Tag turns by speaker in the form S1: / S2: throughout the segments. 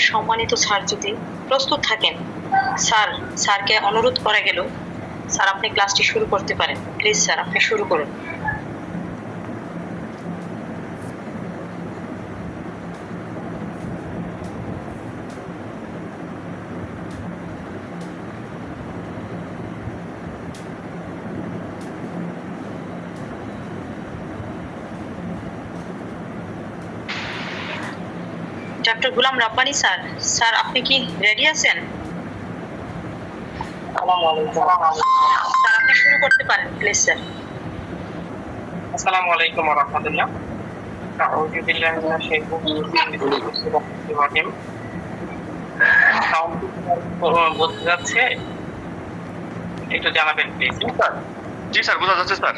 S1: সম্মানিত স্যার যদি প্রস্তুত থাকেন, স্যারকে অনুরোধ করা গেল, স্যার আপনি ক্লাসটি শুরু করতে পারেন। প্লিজ স্যার আপনি শুরু করুন। Doctor Golam Rabbani sir, sir আপনি কি রেডি আছেন? স্যার আপনি শুরু করতে পারেন প্লিজ স্যার।
S2: আসসালামু আলাইকুম ওয়া রাহমাতুল্লাহ। আউযু বিল্লাহি মিনাশ শাইতানির রাজিম। সাউন্ড বোঝা যাচ্ছে? একটু জানাবেন প্লিজ।
S3: স্যার জি স্যার বোঝা যাচ্ছে স্যার।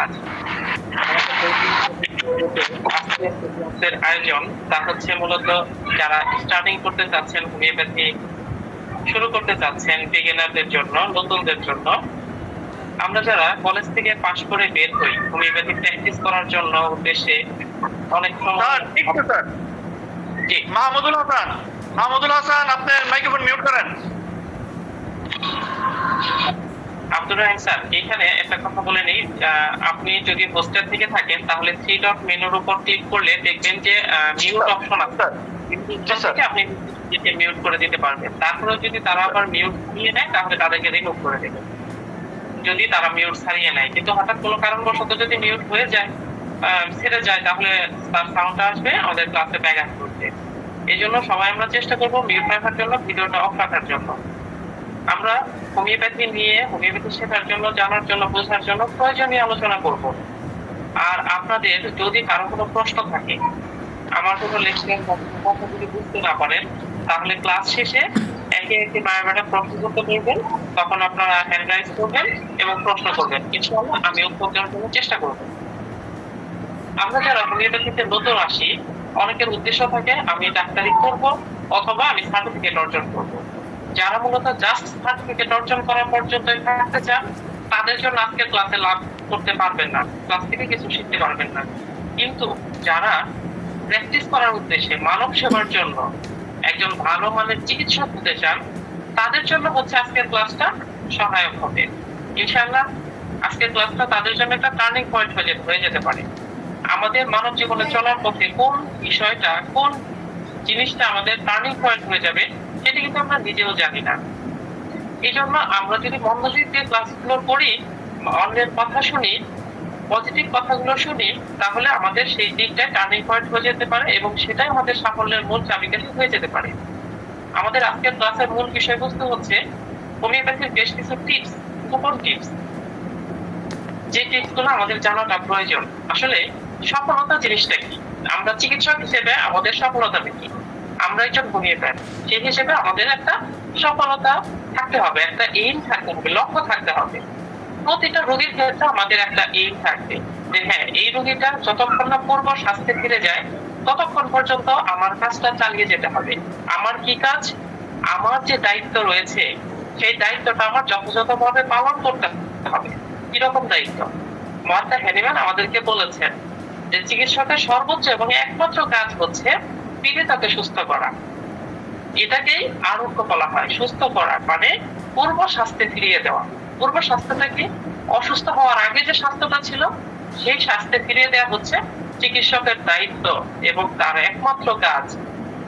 S2: আচ্ছা, আজকের আয়োজন তা হচ্ছে মূলত যারা স্টার্টিং করতে চাচ্ছেন, হোমিওপ্যাথি শুরু করতে চাচ্ছেন, বিগিনারদের জন্য, নতুনদের জন্য। আমরা যারা কলেজ থেকে পাশ করে বের হই হোমিওপ্যাথি প্র্যাকটিস করার জন্য উদ্দেশ্যে অনেক সময়
S3: স্যার
S2: জি
S3: মাহমুদুল হাসান আপনার মাইক্রোফোন মিউট করেন।
S2: আব্দুর রহিম স্যার, এখানে একটা কথা বলে নিই, আপনি যদি হোস্টেল থেকে থাকেন তাহলে থ্রি ডট মেনুর উপর ক্লিক করলে দেখবেন যে মিউট অপশন আছে, আপনি মিউট করে দিতে পারবেন। তারপরে যদি তারা আবার মিউট নিয়ে নেয় তাহলে তাদেরকে রিমুভ করে দেবেন, যদি তারা মিউট ছাড়িয়ে নেয়। কিন্তু হঠাৎ কোনো কারণবশত যদি মিউট হয়ে যায়, ছেড়ে যায়, তাহলে তার সাউন্ড আসবে আমাদের ক্লাসে ব্যাঘাত করতে। এই জন্য সবাই আমরা চেষ্টা করবো মিউট রাখার জন্য, ভিডিওটা অফ রাখার জন্য। আমরা হোমিওপ্যাথি নিয়ে, হোমিওপ্যাথি শেখার জন্য, জানার জন্য, বোঝার জন্য প্রয়োজনীয় আলোচনা করব। আর আপনাদের যদি কারো কোনো প্রশ্ন থাকে, আমার কোনো লেকচারের কথা যদি বুঝতে না পারেন, তাহলে ক্লাস শেষে একে একে বারবার প্রশ্ন করতে বলবেন, তখন আপনারা হ্যান্ড রাইজ করবেন এবং প্রশ্ন করবেন। ইনশাআল্লাহ আমি উত্তর দেওয়ার জন্য চেষ্টা করব। আমরা যারা হোমিওপ্যাথিতে নতুন আসি, অনেকের উদ্দেশ্য থাকে আমি ডাক্তারি করব অথবা আমি সার্টিফিকেট অর্জন করব। যারা মূলত জাস্ট সার্টিফিকেট অর্জন করা পর্যন্ত থাকতে চান, তাদের জন্য আজকে ক্লাসে লাভ করতে পারবেন না, ক্লাস থেকে কিছু শিখতে পারবেন না। কিন্তু যারা প্র্যাকটিস করার উদ্দেশ্যে, মানব সেবার জন্য একজন ভালো মানের চিকিৎসক হতে চান, তাদের জন্য হচ্ছে আজকের ক্লাসটা সহায়ক হবে। ইনশাআল্লাহ আজকের ক্লাসটা তাদের জন্য একটা টার্নিং পয়েন্ট হয়ে যেতে পারে। আমাদের মানব জীবনে চলার পথে কোন বিষয়টা, কোন জিনিসটা আমাদের টার্নিং পয়েন্ট হয়ে যাবে, সেটা কিন্তু আমরা নিজেও জানি না। এই জন্য আমরা যদি মনোযোগ দিয়ে ক্লাসগুলো করি, অন্যের কথা শুনি, পজিটিভ কথাগুলো শুনি, তাহলে আমাদের সেই দিকটা টার্নিং পয়েন্ট হয়ে যেতে পারে এবং সেটাই আমাদের সাফল্যের মূল চাবিকাঠি হয়ে যেতে পারে। আমাদের আজকের ক্লাসের মূল বিষয়বস্তু হচ্ছে হোমিওপ্যাথির বেশ কিছু টিপস, গোপন টিপস, যে টিপসগুলো আমাদের জানাটা প্রয়োজন। আসলে সফলতা জিনিসটা কি? আমরা চিকিৎসক হিসেবে আমাদের সফলতা কি? আমরা একজন হোমিওপ্যাথ, সেই হিসেবে আমাদের একটা সফলতা থাকতে হবে, একটা এইম থাকতে হবে, লক্ষ্য থাকতে হবে। প্রতিটা রোগীর ক্ষেত্রে আমাদের একটা এইম থাকবে যে হ্যাঁ, এই রোগীটা যতক্ষণ না পূর্ব স্বাস্থ্যে ফিরে যায় ততক্ষণ পর্যন্ত আমার কাজটা চালিয়ে যেতে হবে। আমার কি কাজ? আমার যে দায়িত্ব রয়েছে সেই দায়িত্বটা আমার যথাযথভাবে পালন করতে হবে। কিরকম দায়িত্ব? মার্থা হ্যানিম্যান আমাদেরকে বলেছেন যে চিকিৎসকের সর্বোচ্চ এবং একমাত্র কাজ হচ্ছে পীড়িতকে সুস্থ করা। এটাকেই আরোগ্য বলা হয়। সুস্থ করা মানে পূর্ব স্বাস্থ্যে ফিরিয়ে দেওয়া। পূর্ব স্বাস্থ্যটা কি? অসুস্থ হওয়ার আগে যে স্বাস্থ্যটা ছিল সেই স্বাস্থ্যে ফিরিয়ে দেওয়া হচ্ছে চিকিৎসকের দায়িত্ব এবং তার একমাত্র কাজ,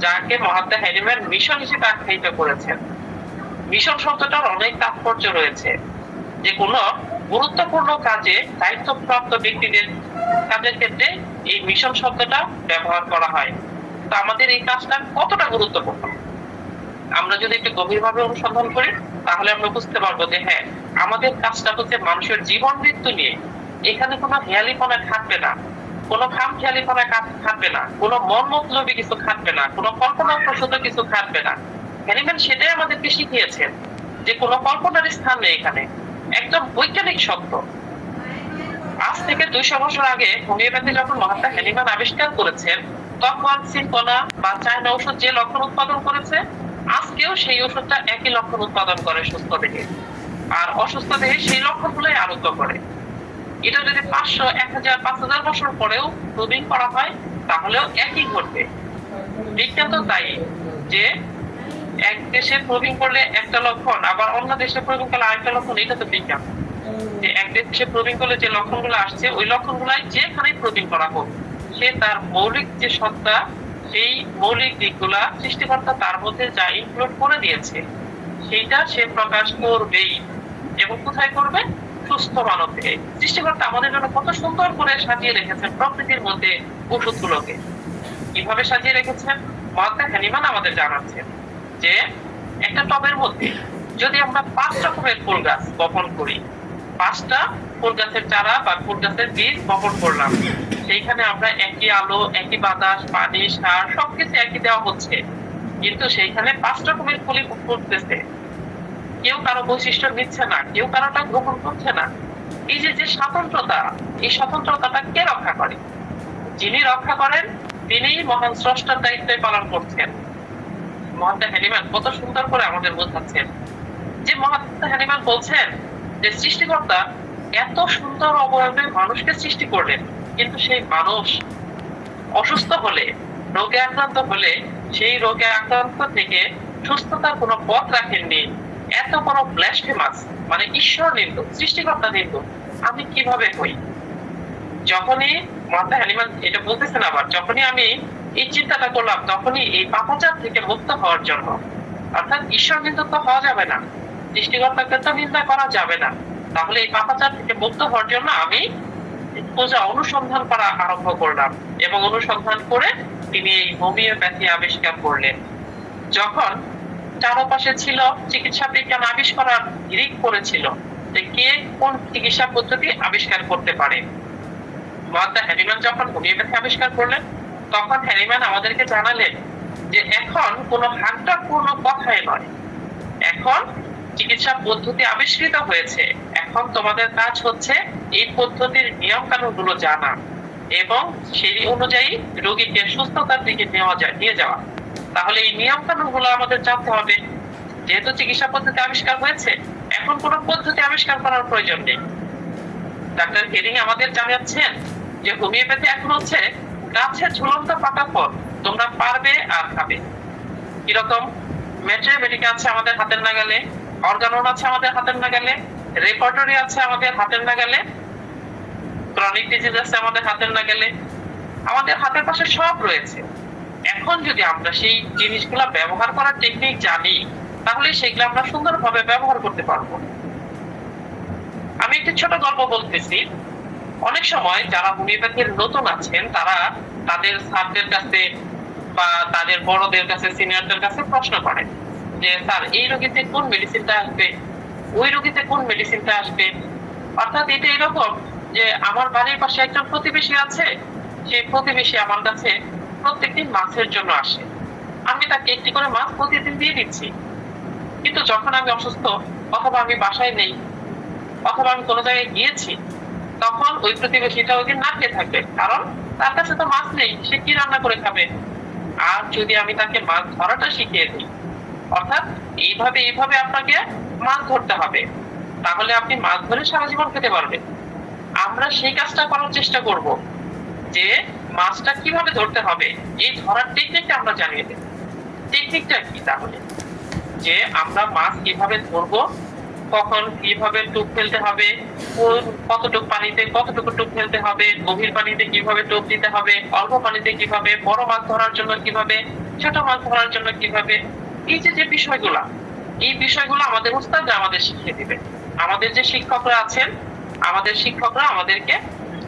S2: যাকে মহাত্মা হ্যানিম্যান মিশন হিসেবে আখ্যায়িত করেছেন। মিশন শব্দটার অনেক তাৎপর্য রয়েছে, যে কোনো গুরুত্বপূর্ণ কাজে দায়িত্বপ্রাপ্ত ব্যক্তিদের কাজের ক্ষেত্রে এই মিশন শব্দটা ব্যবহার করা হয়। তো আমাদের এই কাজটা কতটা গুরুত্বপূর্ণ আমরা যদি একটু গভীরভাবে অনুসন্ধান করি, তাহলে আমরা বুঝতে পারবো যে হ্যাঁ, আমাদের কাজটা হচ্ছে মানুষের জীবন মৃত্যু নিয়ে। এখানে কোনো হেয়ালিপনা খাটবে না, কোনো খামখেয়ালিপনা খাটবে না, কোনো মন মতলবী কিছু খাটবে না, কোনো কল্পনাপ্রসূত কিছু খাটবে না। হ্যানিম্যান সেটাই আমাদেরকে শিখিয়েছেন যে কোনো কল্পনার স্থান নেই এখানে, একদম বৈজ্ঞানিক সত্য। আজ থেকে 200 বছর আগে হোমিওপ্যাথি যখন মহাত্মা হ্যানিম্যান আবিষ্কার করেছেন, তখন সিম্পনা বা চায়না ওষুধ যে লক্ষণ উৎপাদন করেছে, আজকেও সেই ওষুধটা একই লক্ষণ উৎপাদন করে সুস্থ দেহে, আর অসুস্থ দেহে সেই লক্ষণগুলোই আরোগ্য করে। এটা যদি 500, 1000, 5000 বছর পরেও প্রুভিং করা হয়, তাহলেও একই ঘটবে। বিজ্ঞান তো তাই, যে এক দেশে প্রবীণ করলে একটা লক্ষণ, আবার অন্য দেশে প্রবীণ করলে আরেকটা লক্ষণ। এটা তো বিজ্ঞান, যে এক দেশে প্রবীণ করলে যে লক্ষণগুলো আসছে ওই লক্ষণগুলাই যেখানে প্রবীণ করা হোক, সে তার মৌলিক যে সত্তা, সেই মৌলিক দিকগুলা সৃষ্টিকর্তা তার মধ্যে যা ইনক্লুড করে দিয়েছে সেইটা সে প্রকাশ করবেই। এবং কোথায় করবে? সুস্থ মানবকে। সৃষ্টিকর্তা আমাদের জন্য কত সুন্দর করে সাজিয়ে রেখেছেন প্রকৃতির মধ্যে ওষুধগুলোকে। কিভাবে সাজিয়ে রেখেছেন মহাত্মা হ্যানিম্যান আমাদের জানাচ্ছেন যে একটা টবের মধ্যে যদি আমরা 5 রকমের ফুল গাছ বপন করি, 5টা ফুল গাছের চারা বা ফুল গাছের বীজ বপন করলাম, সেইখানে আমরা একই আলো, একই বাতাস, পানি, সার সবকিছু একই দেওয়া হচ্ছে, কিন্তু সেইখানে 5 রকমের ফুলই ফুটতেছে। কেউ কারো বৈশিষ্ট্য নিচ্ছে না, কেউ কারোটা গ্রহণ করছে না। এই যে স্বতন্ত্রতা, এই স্বতন্ত্রতাটা কে রক্ষা করে? যিনি রক্ষা করেন তিনি মহান স্রষ্টার দায়িত্ব পালন করছেন। মহাত্মা হ্যানিম্যান কত সুন্দর করে আমাদের বোঝাচ্ছেন যে মহাত্মা হ্যানিম্যান বলছেন যে সৃষ্টিকর্তা এত সুন্দর অবয়বে মানুষকে সৃষ্টি করলেন, কিন্তু সেই মানুষ অসুস্থ হলে, রোগে আক্রান্ত হলে, সেই রোগে আক্রান্ত থেকে সুস্থতার কোনো পথ রাখেননি। এত বড় ব্লাসফেমাস, মানে ঈশ্বর নিন্দুক, সৃষ্টিকর্তা নিন্দুক আমি কিভাবে হই? যখনই মহাত্মা হ্যানিম্যান এটা বলতেছেন, আবার যখনই আমি এই চিন্তাটা করলাম, তখনই এই পাপাচার থেকে মুক্ত হওয়ার জন্য, অর্থাৎ ঈশ্বর নিন্দুক তো হওয়া যাবে না, সৃষ্টিকর্তাকে তো নিন্দা করা যাবে না, তাহলে এই পাপাচার থেকে মুক্ত হওয়ার জন্য আমি খোঁজা অনুসন্ধান করা আরম্ভ করলাম। এবং অনুসন্ধান করে তিনি এই হোমিওপ্যাথি আবিষ্কার করলেন। যখন চারপাশে ছিল চিকিৎসা বিজ্ঞান আবিষ্কার হিড়িক করেছিল যে কে কোন চিকিৎসা পদ্ধতি আবিষ্কার করতে পারে, মহাত্মা হ্যানিম্যান যখন হোমিওপ্যাথি আবিষ্কার করলেন, তখন হ্যানিম্যান আমাদেরকে জানালেন যে এখন কোনো হাতটা কোনো কথাই নয়, এখন চিকিৎসা পদ্ধতি আবিষ্কৃত হয়েছে, এখন তোমাদের কাজ হচ্ছে এই পদ্ধতির নিয়ম কানুন গুলো জানা এবং সেই অনুযায়ী রোগীকে সুস্থতার দিকে নিয়ে যাওয়া। তাহলে এই নিয়ম কানুন গুলো আমাদের জানতে হবে। যেহেতু চিকিৎসা পদ্ধতি আবিষ্কার হয়েছে, এখন কোনো পদ্ধতি আবিষ্কার করার প্রয়োজন নেই। ডাক্তার হেরিং আমাদের জানাচ্ছেন যে হোমিওপ্যাথি এখন হচ্ছে গাছের ঝুলন্ত পাকা ফল, তোমরা পারবে আর খাবে। কিরকম? ম্যাট্রিমেটিক আছে আমাদের হাতের নাগালে, অর্গানন আছে আমাদের হাতের নাগালে, রেপার্টরি আছে আমাদের হাতের নাগালে, ক্রনিক ডিজিজ আছে আমাদের হাতের নাগালে, আমাদের হাতের পাশে সব রয়েছে। এখন যদি আমরা সেই জিনিসগুলো ব্যবহার করার টেকনিক জানি, তাহলে সেগুলো আমরা সুন্দরভাবে ব্যবহার করতে পারবো। আমি একটি ছোট গল্প বলতেছি। অনেক সময় যারা হোমিওপ্যাথির নতুন আছেন, তারা তাদের স্যারদের কাছে বা তাদের বড়দের কাছে, সিনিয়রদের কাছে প্রশ্ন করেন যে স্যার এই রোগীতে কোন মেডিসিনটা আসবে, ওই রোগীতে কোন মেডিসিনটা আসবে। অর্থাৎ এটা এরকম যে আমার বাড়ির পাশে একজন প্রতিবেশী আছে, সেই প্রতিবেশী আমার কাছে প্রত্যেকদিন মাছের জন্য আসে, আমি তাকে একটি করে মাছ প্রতিদিন দিয়ে দিচ্ছি, কিন্তু যখন আমি অসুস্থ অথবা আমি বাসায় নেই অথবা আমি কোনো জায়গায় গিয়েছি, তখন ওই প্রতিবেশীটা ওই দিন না খেয়ে থাকবে, কারণ তার কাছে তো মাছ নেই, সে কি রান্না করে খাবে। আর যদি আমি তাকে মাছ ধরাটা শিখিয়ে দিই, অর্থাৎ এইভাবে আপনাকে মাছ ধরতে হবে, তাহলে আপনি মাছ ধরে সারা জীবন খেতে পারবেন। আমরা সেই কাজটা করার চেষ্টা করব যে মাছটা কিভাবে ধরতে হবে, এই ধরার টেকনিকটা আমরা জানিয়ে দেব। টেকনিকটা কি? তাহলে যে আমরা মাছ কিভাবে ধরবো, কখন কিভাবে টোপ ফেলতে হবে, কতটুকু পানিতে কতটুকু টোপ ফেলতে হবে, গভীর পানিতে কিভাবে টোপ দিতে হবে, অল্প পানিতে কিভাবে, বড় মাছ ধরার জন্য কিভাবে, ছোট মাছ ধরার জন্য কিভাবে, এই যে বিষয়গুলা, এই বিষয়গুলো আমাদের উস্তাদরা আমাদের শিখিয়ে দিবে। আমাদের যে শিক্ষকরা আছেন, আমাদের শিক্ষকরা আমাদেরকে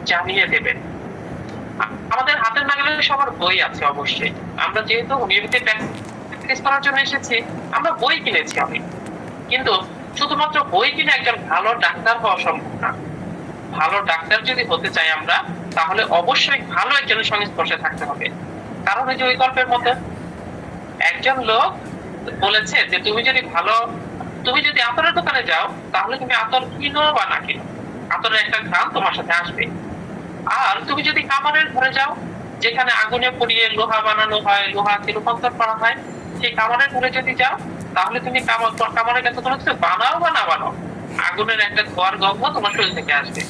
S2: জানিয়ে দেবেন। আমাদের হাতের নাগালে সবার বই আছে অবশ্যই। আমরা যেহেতু হোমিওপ্যাথি প্র্যাকটিস করার জন্য এসেছি, আমরা বই কিনেছি অনেক, কিন্তু শুধুমাত্র বই কিনে একজন ভালো ডাক্তার হওয়া সম্ভব না। ভালো ডাক্তার যদি হতে চাই আমরা, তাহলে অবশ্যই ভালো একজনের সংস্পর্শে থাকতে হবে। কারণ ওই যে ওই গল্পের মধ্যে একজন লোক বলেছে যে তুমি যদি আতরের দোকানে যাও, তাহলে তুমি আতর কিনো বা না কিনো, আতরের একটা ঘ্রাণ তোমার সাথে আসবে। আর তুমি যদি কামারের ঘরে যাও, যেখানে আগুনে পুড়িয়ে লোহা বানানো হয়, লোহাকে রূপান্তর করা হয়, সেই কামারের ঘরে যদি যাও, তাহলে তুমি কামারের কাছে কোনো কিছু বানাও বা না বানাও, আগুনের একটা ধোয়ার গন্ধ তোমার শরীর থেকে আসবে।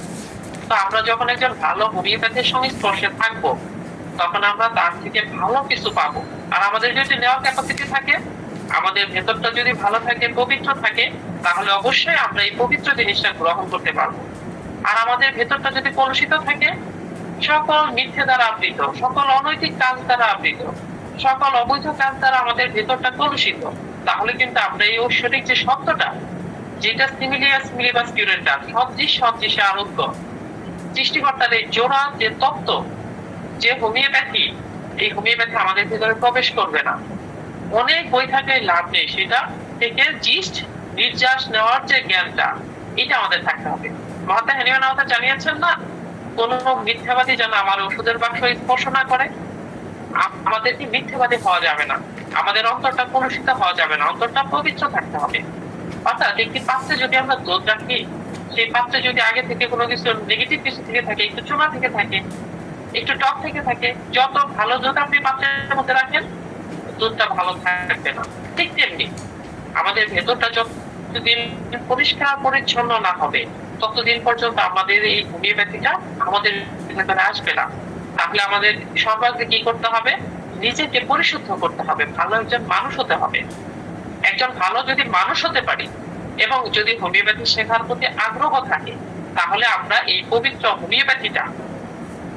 S2: তো আমরা যখন একজন ভালো হোমিওপ্যাথির সংস্পর্শে থাকবো, তখন আমরা তার থেকে ভালো কিছু পাবো। আর আমাদের যদি নেওয়ার ক্যাপাসিটি থাকে, আমাদের ভেতরটা যদি ভালো থাকে, পবিত্র থাকে, তাহলে অবশ্যই আমরা এই পবিত্র জিনিসটা গ্রহণ করতে পারবো। আর আমাদের ভেতরটা যদি কলুষিত থাকে, সকল মিথ্যে দ্বারা আবৃত, সকল অনৈতিক কাজ দ্বারা আবৃত, সকল অবৈধ কাজ দ্বারা আমাদের ভেতরটা কলুষিত, তাহলে কিন্তু আমরা এই ঐশ্বরিক যে সত্যটা, যেটা সিমিলিয়াস মিলিবাস কিউরেন্টার, সদৃশ সদৃশে আরোগ্য, সৃষ্টিকর্তার এই জোড়া যে তত্ত্ব, যে হোমিওপ্যাথি, এই হোমিওপ্যাথি আমাদের ভিতরে প্রবেশ করবে না। অনেক বই থাকে, লাভ নেই, সেটা থেকে জিস্ট নির্যাস নেওয়ার যে জ্ঞানটা, এটা আমাদের থাকতে হবে। মহাত্মা হ্যানিম্যান আমাদের জানিয়েছেন না, কোন মিথ্যাবাদী যেন আমার ওষুধের বাক্স স্পর্শ না করে। আমাদেরকে মিথ্যাবাদী হওয়া যাবে না, আমাদের অন্তরটা কলুষিত হওয়া যাবে না, অন্তরটা পবিত্র থাকতে হবে। অর্থাৎ একটি পাত্রে যদি আমরা দুধ রাখি, সেই পাত্রে যদি আগে থেকে কোনো কিছু নেগেটিভ কিছু থেকে থাকে, একটু চুনা থেকে থাকে, একটু টক থেকে থাকে, যত ভালো দুধ আপনি পাত্রের মধ্যে রাখেন, দুধটা ভালো থাকবে না। ঠিক তেমনি আমাদের ভেতরটা যতদিন পরিষ্কার পরিচ্ছন্ন না হবে, ততদিন পর্যন্ত আমাদের এই হোমিওপ্যাথিটা আমাদের ভেতরে আসবে না। তাহলে আমাদের সর্বাগ্রে কি করতে হবে? নিজেকে পরিশুদ্ধ করতে হবে, ভালো একজন মানুষ হতে হবে। একজন ভালো যদি মানুষ হতে পারি এবং যদি হোমিওপ্যাথি শেখার প্রতি আগ্রহ থাকে, তাহলে আমরা এই পবিত্র হোমিওপ্যাথিটা,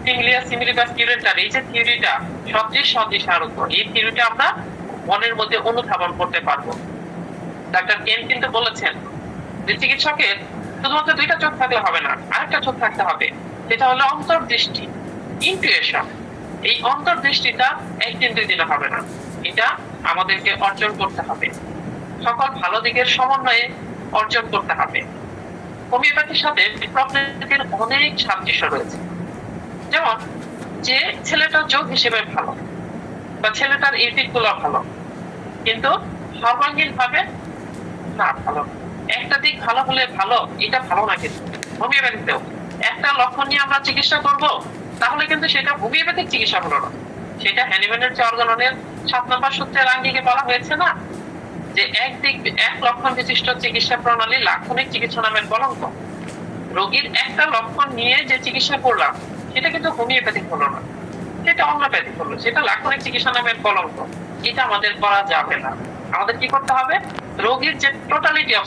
S2: সিমিলিয়াস সিমিলিবাস কিউরেন্টার, এই যে থিওরিটা, সদৃশ সদৃশ আরোগ্য, এই থিওরিটা আমরা মনের মধ্যে অনুধাবন করতে পারবো। ডাক্তার কেন কিন্তু বলেছেন যে চিকিৎসকের শুধুমাত্র দুইটা চোখ থাকলে হবে না, আরেকটা চোখ থাকতে হবে, সেটা হলো অন্তর্দৃষ্টি, ইনটুইশন। এই অন্তর্দৃষ্টিটা একদিন দুই দিনে হবে না, এটা আমাদেরকে অর্জন করতে হবে, সকল ভালো দিকের সমন্বয়ে অর্জন করতে হবে। হোমিওপ্যাথির সাথে প্রকৃতির অনেক সাদৃশ্য রয়েছে। যেমন যে ছেলেটা যোগ হিসেবে ভালো, বা ছেলেটার ইউটিক গুলো ভালো, কিন্তু সর্বাঙ্গীন ভাবে না ভালো। একটা দিক ভালো হলে ভালো, এটা ভালো না। কিন্তু হোমিওপ্যাথিতেও একটা লক্ষণ নিয়ে আমরা চিকিৎসা করব, তাহলে কিন্তু সেটা হোমিওপ্যাথিক চিকিৎসা হলো না, সেটা হ্যানিম্যানের যে অর্গাননের 7 নম্বর সূত্রের আঙ্গিকে বলা হয়েছে না, যে এক লক্ষণ বিশিষ্ট চিকিৎসা প্রণালী লাক্ষণিক চিকিৎসা নামের কলঙ্ক। রোগীর একটা লক্ষণ নিয়ে যে চিকিৎসা করলাম, সেটা কিন্তু হোমিওপ্যাথিক হলো না, সেটা হোমিওপ্যাথিক হলো, সেটা লাক্ষণিক চিকিৎসা নামের কলঙ্ক। এটা আমাদের করা যাবে না। আমাদের কি করতে হবে? রোগীর যে টোটালিটি অফ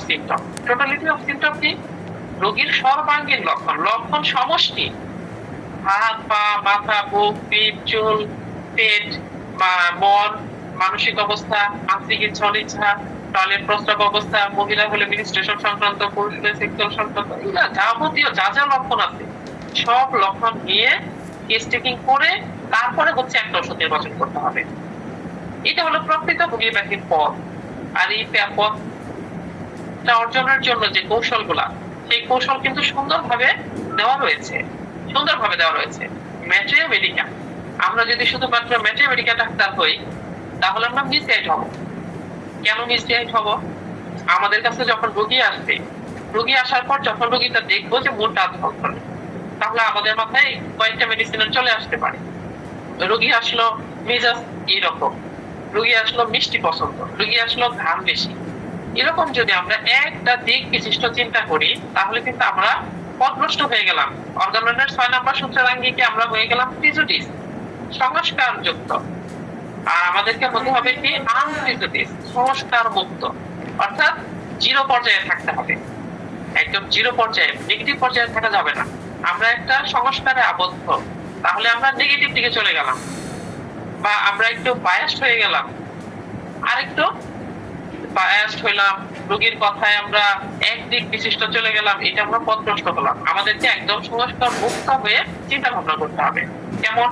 S2: সিমটম কি? রোগীর সর্বাঙ্গীন লক্ষণ সমষ্টি, হাত পা, মাথা, বুক, পিঠ, চুল, পেট, মন, মানসিক অবস্থা, আন্তরিক ইচ্ছা, টয়লেট প্রস্রাব অবস্থা, মহিলা হলে মিনিস্ট্রেশন সংক্রান্ত, পুরুষ হলে সেক্সুয়াল সংক্রান্ত, এগুলা যাবতীয় যা যা লক্ষণ আছে, সব লক্ষণ নিয়ে কেস টেকিং করে তারপরে হচ্ছে একটা ওষুধ নির্বাচন করতে হবে। এটা হলো প্রকৃত হোমিওপ্যাথির পথ। আর এই পথটা অর্জনের জন্য যে কৌশলগুলা, সেই কৌশল কিন্তু সুন্দরভাবে দেওয়া রয়েছে। ম্যাট্রিয়া মেডিকা, আমরা যদি শুধুমাত্র ম্যাট্রিয়া মেডিকা ডাক্তার হই, তাহলে আমরা মিসগাইড হব। কেন মিসগাইড হব? আমাদের কাছে যখন রোগী আসার পর যখন রোগীটা দেখবো যে মনটা আধল করে, তাহলে আমাদের মাথায় কয়েকটা মেডিসিন চলে আসতে পারে। রোগী আসলো মেজাজ এইরকম, রোগী আসলো মিষ্টি পছন্দ, রোগী আসলো ঘাম বেশি, এরকম যদি আমরা একটা দিক বিশিষ্ট চিন্তা করি, তাহলে কিন্তু আমরা পথভ্রষ্ট হয়ে গেলাম। অর্গাননের 6 নম্বর সূত্রের আঙ্গিকে আমরা হয়ে গেলাম প্রিজুডিস, সংস্কার যুক্ত। আর আমাদেরকে হতে হবে কি? আনপ্রিজুডিস, সংস্কার মুক্ত, অর্থাৎ জিরো পর্যায়ে থাকতে হবে। একদম জিরো পর্যায়ে, নেগেটিভ পর্যায়ে থাকা যাবে না। আমরা একটা সংস্কারে আবদ্ধ, তাহলে আমরা নেগেটিভ দিকে চলে গেলাম, বা আমরা একটু বায়াসড হয়ে গেলাম, আরেকটু বায়াসড হইলাম, রোগীর কথায় আমরা একদিক বিশিষ্ট চলে গেলাম, এটা আমরা পথভ্রষ্ট হলাম। আমাদেরকে একদম সংস্কার মুক্ত হয়ে চিন্তা ভাবনা করতে হবে। কেমন?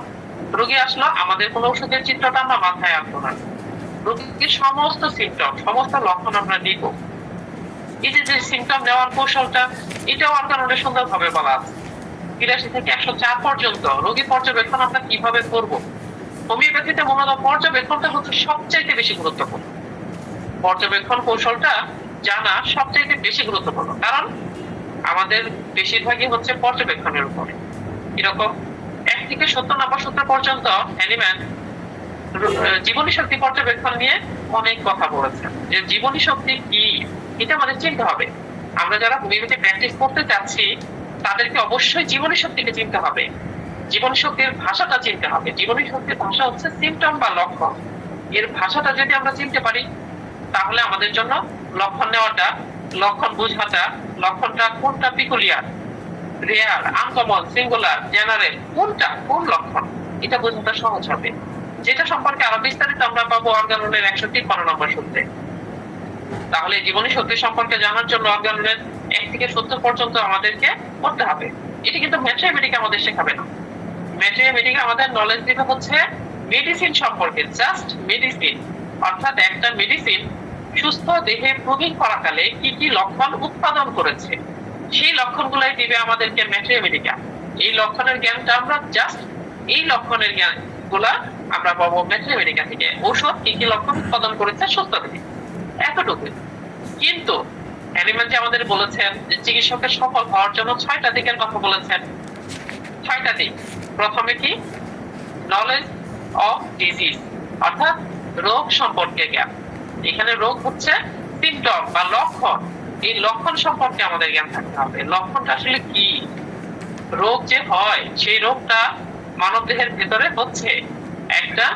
S2: রোগী আসলো, আমাদের কোনো ওষুধের চিত্রটা আমরা মাথায় আনবো না, রোগীর সমস্ত সিমটম, সমস্ত লক্ষণ আমরা নিব। এই যে সিমটম নেওয়ার কৌশলটা, এটাও অর্গাননে সুন্দরভাবে বলা আছে। 83 থেকে 104 পর্যন্ত রোগী পর্যবেক্ষণ আমরা কিভাবে করব। হোমিওপ্যাথিতে মূলত পর্যবেক্ষণটা হচ্ছে সবচাইতে বেশি গুরুত্বপূর্ণ। পর্যবেক্ষণ কৌশলটা জানা সবচাইতে বেশি গুরুত্বপূর্ণ, কারণ আমাদের বেশিরভাগই হচ্ছে পর্যবেক্ষণের উপরে। এরকম 1 থেকে 70 নম্বর সূত্র পর্যন্ত হ্যানিম্যান জীবনী শক্তি পর্যবেক্ষণ নিয়ে অনেক কথা বলেছেন, যে জীবনী শক্তি কি, এটা আমাদের চিনতে হবে। আমরা যারা হোমিওপ্যাথি প্র্যাকটিস করতে যাচ্ছি, তাদেরকে অবশ্যই জীবনী শক্তিকে চিনতে হবে, জীবনী শক্তির ভাষাটা চিনতে হবে। জীবনী শক্তির ভাষা হচ্ছে সিমটম বা লক্ষণ। এর ভাষাটা যদি আমরা চিনতে পারি তাহলে আমাদের জন্য লক্ষণ নেওয়াটা, লক্ষণ বুঝাটা, লক্ষণটা কোনটা peculiar, rare, uncommon, singular, general, কোনটা কোন লক্ষণ, এটা বোঝাটা সহজ হবে। যেটা সম্পর্কে আরো বিস্তারিত আমরা পাবো অর্গাননের 153 নম্বর সূত্রে। তাহলে জীবনী শক্তি সম্পর্কে জানার জন্য অর্গাননের 1 থেকে 70 পর্যন্ত আমাদেরকে পড়তে হবে। এটি কিন্তু ম্যাথমেটিক আমাদের শেখাবে না। ম্যাথমেটিক আমাদের নলেজ দিবে হচ্ছে মেডিসিন সম্পর্কে, জাস্ট মেডিসিন, অর্থাৎ একটা মেডিসিন সুস্থ দেহে প্রয়োগ করাকালে কি কি লক্ষণ উৎপাদন করেছে সেই লক্ষণগুলাই দিবে আমাদেরকে ম্যাথমেটিকা। এই লক্ষণের জ্ঞানটা আমরা জাস্ট এই লক্ষণের জ্ঞান গুলা আমরা পাবো ম্যাথমেটিকা থেকে। ঔষধ কি কি লক্ষণ উৎপাদন করেছে সুস্থ দেহে, এতটুকু। কিন্তু অ্যানিম্যাল যে আমাদের বলেছেন যে চিকিৎসকের সফল হওয়ার জন্য 6টা দিকের কথা বলেছেন। 6টা দিক। প্রথমে কি? নলেজ অফ ডিজিজ, অর্থাৎ রোগ সম্পর্কে জ্ঞান। এখানে রোগ হচ্ছে সিমটম বা লক্ষণ। এই লক্ষণ সম্পর্কে আমাদের জ্ঞান থাকতে হবে। লক্ষণটা আসলে কি? রোগ যে হয় সেই রোগটা মানব দেহের ভেতরে হচ্ছে। একটা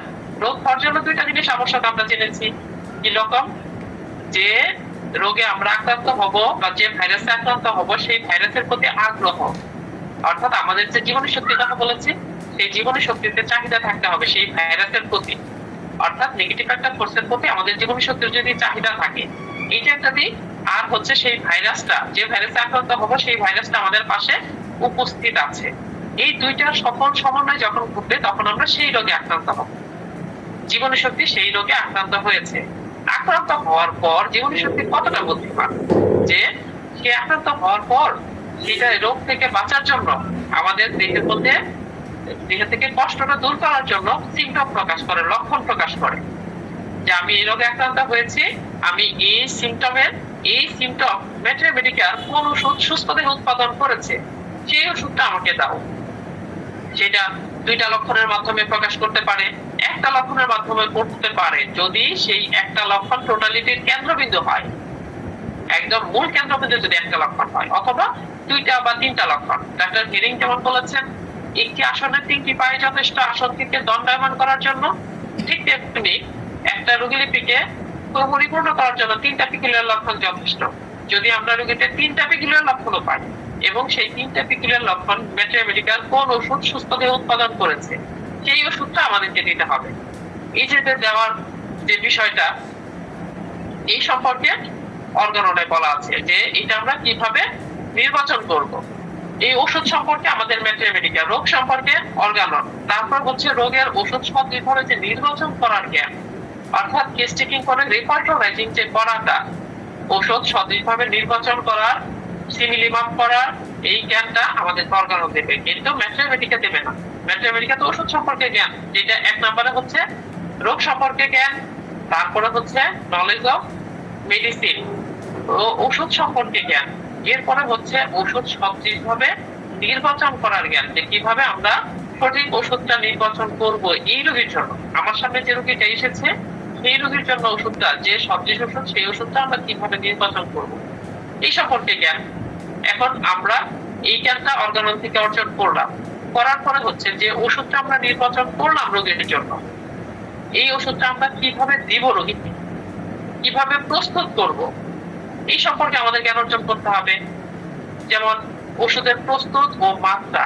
S2: রোগ হওয়ার জন্য 2টা জিনিস আবশ্যক আমরা জেনেছি। কি রকম? যে রোগে আমরা আক্রান্ত হব বা যে ভাইরাসে আক্রান্ত হব সেই ভাইরাসের প্রতি আগ্রহ, অর্থাৎ আমাদের যে জীবনী শক্তি কথা বলেছি সেই জীবনী শক্তিতে চাহিদা থাকতে হবে সেই ভাইরাসের প্রতি, অর্থাৎ নেগেটিভ একটা ফোর্সের প্রতি আমাদের জীবনী শক্তির যদি চাহিদা থাকে, এইটা একটা দিক। আর হচ্ছে সেই ভাইরাসটা, যে ভাইরাসে আক্রান্ত হব সেই ভাইরাসটা আমাদের পাশে উপস্থিত আছে। এই 2টার সফল সমন্বয় যখন ঘটবে তখন আমরা সেই রোগে আক্রান্ত হব। জীবনী শক্তি সেই রোগে আক্রান্ত হয়েছে। আক্রান্ত হওয়ার পর জীবনী শক্তি কতটা বুদ্ধিমান যে সে আক্রান্ত হওয়ার পর সেটা রোগ থেকে বাঁচার জন্য আমাদের দেহের মধ্যে দেহ থেকে কষ্টটা দূর করার জন্য সিমটম প্রকাশ করে, লক্ষণ প্রকাশ করে যে আমি এই রোগে আক্রান্ত হয়েছি, আমি এই সিমটম ম্যাথমেটিক্যাল কোন ওষুধ সুস্থ দেহে উৎপাদন করেছে সেই ওষুধটা আমাকে দাও। সেটা 2টা লক্ষণের মাধ্যমে প্রকাশ করতে পারে, একটা লক্ষণের মাধ্যমে করতে পারে যদি সেই একটা লক্ষণ টোটালিটির কেন্দ্রবিন্দু হয়, একদম মূল কেন্দ্রবিন্দু যদি একটা লক্ষণ হয়, অথবা 2টা বা 3টা লক্ষণ। ডাক্তার হেরিং যেমন বলেছেন একটি আসনের 3টি পায়ে যথেষ্ট আসনকে দণ্ডায়মান করার জন্য, ঠিক তেমনি একটা রোগীলিপিকে পরিপূর্ণ করার জন্য 3টা পিকুলিয়ার লক্ষণ যথেষ্ট। যদি আমরা রোগীতে 3টা পিকুলিয়ার লক্ষণও পাই এবং সেই 3টা পিকুলিয়ার লক্ষণ ম্যাথমেটিক্যাল কোন ওষুধ সুস্থ দেহে উৎপাদন করেছে সেই ওষুধটা আমাদেরকে দিতে হবে। এই যে দেওয়ার যে বিষয়টা, এই সম্পর্কে অর্গাননে বলা আছে যে এটা আমরা কিভাবে নির্বাচন করব। এই ওষুধ সম্পর্কে আমাদের ম্যাথমেটিক্যাল, রোগ সম্পর্কে অর্গানন, তারপর হচ্ছে রোগের ওষুধ সঠিকভাবে যে নির্বাচন করার জ্ঞান, অর্থাৎ কেস টেকিং করে রিপার্টোরাইজিং যে করাটা, ওষুধ সঠিকভাবে নির্বাচন করার, সিমিলিমাপ করার এই জ্ঞানটা আমাদের অর্গানন দেবে, কিন্তু ম্যাথমেটিকা দেবে না। ম্যাথমেটিকা তো ওষুধ সম্পর্কে জ্ঞান, যেটা 1 নম্বরে হচ্ছে রোগ সম্পর্কে জ্ঞান, তারপরে হচ্ছে নলেজ অফ মেডিসিন, ওষুধ সম্পর্কে জ্ঞান, এরপরে হচ্ছে ওষুধ সঠিকভাবে নির্বাচন করার জ্ঞান, যে কিভাবে আমরা সঠিক ওষুধটা নির্বাচন করব এই রোগীর জন্য। আমার সামনে যে রোগীটা এসেছে সেই রোগীর জন্য ওষুধটা, যে সবজি ওষুধ সেই ওষুধটা আমরা কিভাবে নির্বাচন করব এই সম্পর্কে জ্ঞান। এখন আমরা এই জ্ঞানটা অর্গানন থেকে অর্জন করলাম, করার পরে হচ্ছে যে ওষুধটা আমরা নির্বাচন করলাম রোগীর জন্য, এই ওষুধটা আমরা কিভাবে দিব রোগীকে, কিভাবে প্রস্তুত করব এই সম্পর্কে আমাদের জ্ঞান অর্জন করতে হবে। যেমন ওষুধের প্রস্তুত ও মাত্রা,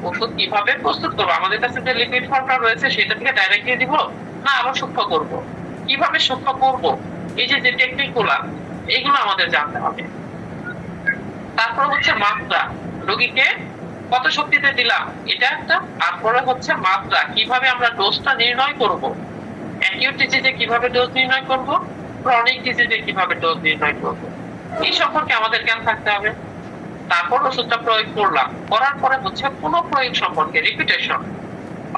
S2: ওষুধ কিভাবে প্রস্তুত করবো, আমাদের কাছে যে লিকুইড ফর্মটা রয়েছে সেটা থেকে ডাইরেক্টলি দিব না আরো সূক্ষ্ম করব, কিভাবে সূক্ষ্ম করব, এই যে যে টেকনিক গুলা এইগুলো আমাদের জানতে হবে। তারপর হচ্ছে মাত্রা, রোগীকে কত শক্তিতে দিলাম এটা একটা, তারপরে হচ্ছে মাত্রা, কিভাবে আমরা ডোজটা নির্ণয় করব, অ্যাকিউট ডিজিজে কিভাবে ডোজ নির্ণয় করব, ক্রনিক ডিজিজে কিভাবে ডোজ নির্ণয় করব, এই সম্পর্কে আমাদের জ্ঞান থাকতে হবে। তারপর ওষুধটা প্রয়োগ করলাম, করার পরে হচ্ছে পুনঃপ্রয়োগ সম্পর্কে রিপিটেশন,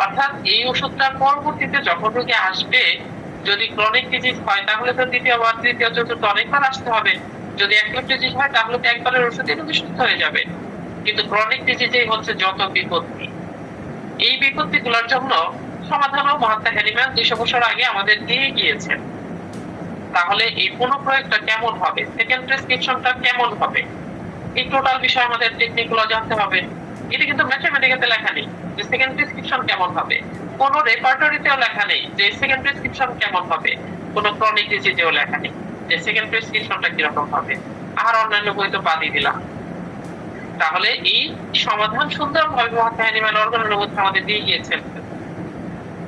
S2: অর্থাৎ এই ওষুধটার পরবর্তীতে যখন রোগী আসবে, যদি ক্রনিক ডিজিজ হয় তাহলে তো দ্বিতীয়বার, তৃতীয়, চতুর্থ অনেকবার আসতে হবে। যদি অ্যাকিউট ডিজিজ হয় তাহলে তো একবারের ওষুধে রোগী সুস্থ হয়ে যাবে। কিন্তু ক্রনিক ডিজিজেই হচ্ছে যত বিপত্তি, এই বিপত্তিগুলোর জন্য সমাধানও মহাত্মা হ্যানিম্যান 200 বছর আগে আমাদের দিয়ে গিয়েছেন। তাহলে এই পুনঃপ্রয়োগটা কেমন হবে, সেকেন্ড প্রেসক্রিপশনটা কেমন হবে, এই টোটাল বিষয় আমাদের টেকনিকগুলো জানতে হবে। এটা কিন্তু ম্যাথমেটিক্যাতে লেখা নেই যে সেকেন্ড প্রেসক্রিপশন কেমন হবে, কোনো রেপার্টরিতেও লেখা নেই যে সেকেন্ড প্রেসক্রিপশন কেমন হবে, কোনো ক্রনিক ডিজিজেও লেখা নেই যে সেকেন্ড প্রেসক্রিপশনটা কিরকম হবে, আর অন্যান্য বই তো বাদই দিলাম। তাহলে এই সমাধান সুন্দরভাবে মহাত্মা হ্যানিম্যান অর্গানের মধ্যে আমাদের দিয়ে গিয়েছেন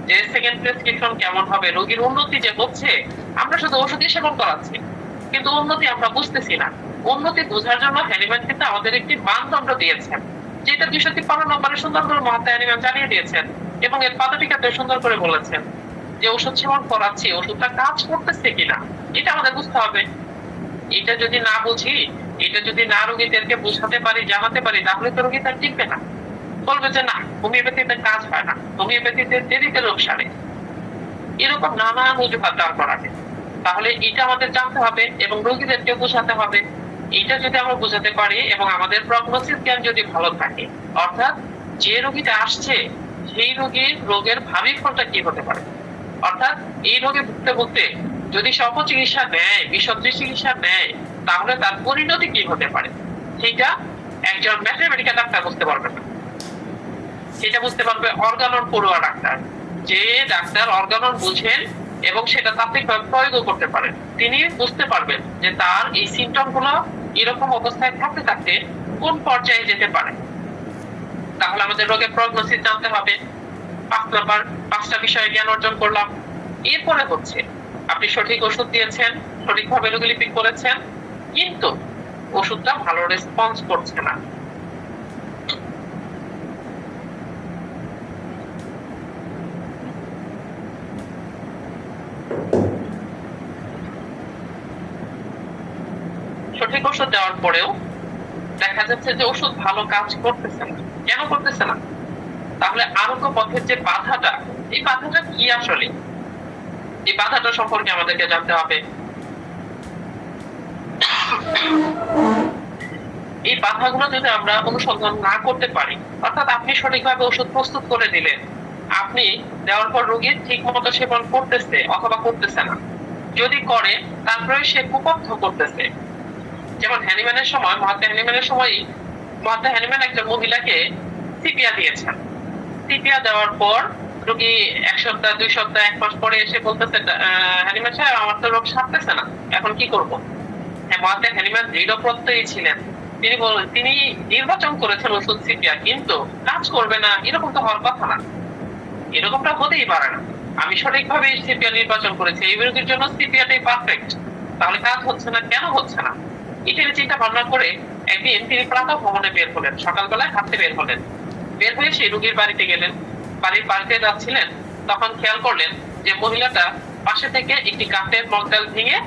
S2: যে সেকেন্ড প্রেসক্রিপশন কেমন হবে, রোগীর উন্নতি যে হচ্ছে, আমরা শুধু ওষুধই সেবন করাচ্ছি কিন্তু উন্নতি আমরা বুঝতেছি না। উন্নতি বোঝার জন্য হ্যানিম্যান কিন্তু আমাদের একটি মানদণ্ড দিয়েছেন, যেটা 253 নম্বরে সুন্দর করে মহাত্মা হ্যানিম্যান জানিয়ে দিয়েছেন এবং এর পাদটিকাতে সুন্দর করে বলেছেন যে ওষুধ সেবন করাচ্ছি, ওষুধটা কাজ করতেছে কিনা এটা আমাদের বুঝতে হবে। এটা যদি না বুঝি, এটা যদি না রোগীদেরকে বোঝাতে পারি, জানাতে পারি, তাহলে তো রোগী তার টিকবে না, বলবে যে না হোমিওপ্যাথিতে কাজ হয় না, হোমিওপ্যাথিতে দেরিতে রোগ সারে, এরকম নানান অজুহাত দাঁড় করাবে। তাহলে এটা আমাদের জানতে হবে এবং রোগীদেরকে বোঝাতে হবে। এটা যদি আমরা বোঝাতে পারি এবং আমাদের প্রগনোসিস জ্ঞান যদি ভালো থাকে, অর্থাৎ যে রোগীটা আসছে সেই রোগীর রোগের ভাবি ফলটা কি হতে পারে, অর্থাৎ এই রোগে ভুগতে ভুগতে যদি সে অপচিকিৎসা নেয়, বিশুদ্ধ চিকিৎসা নেয়, তাহলে তার পরিণতি কি হতে পারে সেটা একজন ম্যাথমেটিক্যাল ডাক্তার বুঝতে পারবে না। সেটা বুঝতে পারবে অর্গানন পড়ুয়া ডাক্তার, যে ডাক্তার অর্গানন বুঝেন এবং সেটা তাত্ত্বিকভাবে প্রয়োগ করতে পারেন। তিনি বুঝতে পারবেন যে তার এই সিমটম গুলো এরকম অবস্থায় থাকতে থাকতে কোন পর্যায়ে যেতে পারে। তাহলে আমাদের রোগের প্রগনোসিস জানতে হবে। 5 নাম্বার 5টা বিষয়ে জ্ঞান অর্জন করলাম। এরপরে হচ্ছে আপনি সঠিক ওষুধ দিয়েছেন, সঠিকভাবে রোগী লিপিড করেছেন, কিন্তু ওষুধটা ভালো রেসপন্স করছে না। সঠিক ওষুধ দেওয়ার পরেও দেখা যাচ্ছে যে ওষুধ ভালো কাজ করতেছে না। কেন করতেছে না? তাহলে আরোগ্য পথের যে বাধাটা, এই বাধাটা কি আসলে? এই বাধাটা সম্পর্কে আমাদেরকে জানতে হবে। এই বাধাগুলো যদি আমরা অনুসন্ধান না করতে পারি, অর্থাৎ আপনি সঠিকভাবে ওষুধ প্রস্তুত করে দিলেন, আপনি দেওয়ার পর রোগী ঠিক মতো সেবন করতেছে অথবা করতেছে না, যদি করে তারপরে সে কুপথ্য করতেছে। যেমন হ্যানিম্যানের সময়, মহাত্মা হ্যানিম্যানের সময়ই মহাত্মা হ্যানিম্যান একটা মহিলাকে সিপিয়া দিয়েছেন। সিপিয়া দেওয়ার পর রোগী 1 সপ্তাহ 2 সপ্তাহ 1 মাস পরে এসে বলতেছে, হ্যানিম্যান সাহেব আমার তো রোগ সারতেছে না, এখন কি করব? মহাত্মা হ্যানিম্যান দৃঢ় প্রত্যয়ী ছিলেন। তিনি নির্বাচন করেছেন ওষুধ সিপিয়া, কিন্তু কাজ করবে না এরকম তো হওয়ার কথা না, এরকমটা হতেই পারে না। আমি সঠিকভাবে সিপিয়া নির্বাচন করেছি, এই রোগীর জন্য সিপিয়াটাই পারফেক্ট, তাহলে কাজ হচ্ছে না, কেন হচ্ছে না? এটা চিন্তা ভাবনা করে একদিন তিনি প্রাতঃ ভ্রমণে বের হলেন, সকালবেলায় হাঁটতে বের হলেন। বের হয়ে সেই রোগীর বাড়িতে গেলেন। বাড়িতে যাচ্ছিলেন, তখন খেয়াল করলেন যে মহিলাটা পাশে থেকে একটি কাঠের মগডাল ভেঙে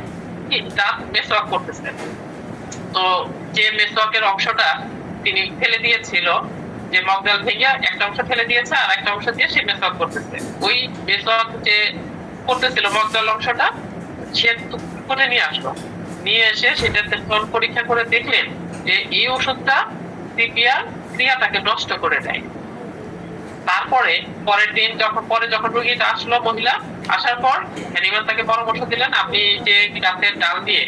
S2: দাঁত মেসওয়াক করতেছেন। তো যে মেসওয়াকের অংশটা তিনি ফেলে দিয়েছিল, যে মগডাল ভেঙে একটা অংশ ফেলে দিয়েছে আর একটা অংশ দিয়ে সে মেসওয়াক করতেছে, ওই মেসওয়াক যে করতেছিল মগডাল অংশটা সে করে নিয়ে আসলো। নিয়ে এসে সেটা পরীক্ষা করে দেখলেন যে এই ওষুধটা সিপিআর ক্রিয়াটাকে নষ্ট করে দেয়। তারপরে পরের দিন যখন রোগীটা আসলো, মহিলা আসার পর হ্যানিম্যান তাকে পরামর্শ দিলেন, আপনি যে গাছের ডাল দিয়ে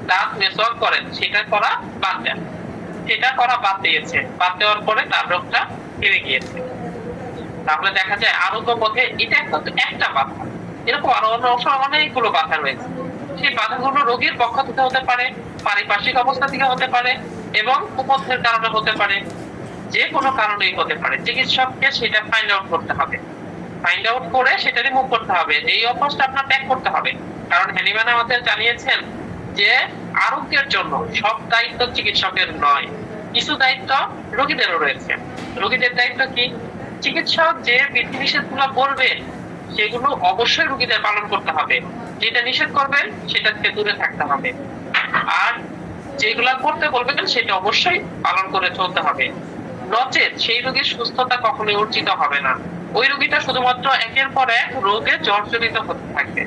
S2: দাঁত মেসওয়াক করেন সেটা করা বাদ দেন। সেটা করা বাদ দিয়েছে। বাদ দেওয়ার পরে তার রোগটা সেরে গিয়েছে। তাহলে দেখা যায় আরোগ্য পথে এটা একটা বাধা, এরকম আরো অনেকগুলো বাধা রয়েছে। সেই বাধাগুলো রোগীর পক্ষ থেকে হতে পারে, পারিপার্শ্বিক অবস্থা থেকে হতে পারে এবং কুপথের কারণে হতে পারে, যে কোনো কারণেই হতে পারে। চিকিৎসককে সেটা ফাইন্ড আউট করতে হবে, ফাইন্ড আউট করে সেটা রিমুভ করতে হবে। এই অভ্যাসটা আপনার ত্যাগ করতে হবে, কারণ হ্যানিম্যান আমাদের জানিয়েছেন যে আরোগ্যের জন্য সব দায়িত্ব চিকিৎসকের নয়, কিছু দায়িত্ব রোগীদেরও রয়েছে। রোগীদের দায়িত্ব কি? চিকিৎসক যে বিধিনিষেধগুলো বলবে সেগুলো অবশ্যই রোগীদের পালন করতে হবে, যেটা নিষেধ করবেন সেটা থেকে দূরে থাকতে হবে, আর যেগুলা করতে বলবেন সেটা অবশ্যই পালন করে চলতে হবে। নচেত সেই রোগীর সুস্থতা কখনোই অর্জিত হবে না। ওই রোগীটা শুধুমাত্র একের পর এক রোগে জর্জরিত হতে থাকবে।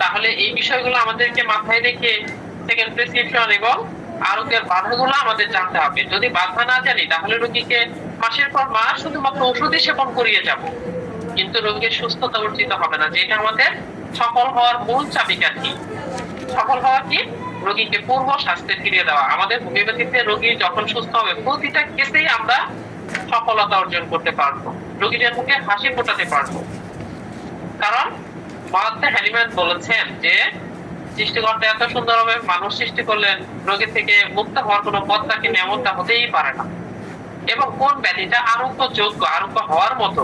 S2: তাহলে এই বিষয়গুলো আমাদেরকে মাথায় রেখে সেকেন্ড প্রেসক্রিপশন এবং আরোগ্যের বাধাগুলো আমাদের জানতে হবে। যদি বাধা না জানি তাহলে রোগীকে মাসের পর মাস শুধুমাত্র ওষুধই সেবন করিয়ে যাব, কিন্তু রোগীর সুস্থতা অর্জিত হবে না, যেটা আমাদের সফল হওয়ার মূল চাবিকাঠি। সফল হওয়া কি? রোগীকে পূর্ব স্বাস্থ্যে ফিরিয়ে দেওয়া। আমাদের হোমিওপ্যাথিতে রোগী যখন সুস্থ হবে প্রতিটা কেসেই আমরা সফলতা অর্জন করতে পারবো। রোগীদের মুখে হাসি ফোটাতে পারবো। কারণ মহাত্মা হ্যানিম্যান বলেছেন যে সৃষ্টিকর্তা এত সুন্দরভাবে মানুষ সৃষ্টি করলেন, রোগী থেকে মুক্ত হওয়ার কোনো পথ তাকে এমনটা হতেই পারে না। এবং কোন ব্যাধিটা আরোগ্যযোগ্য, আরোগ্য হওয়ার মতো,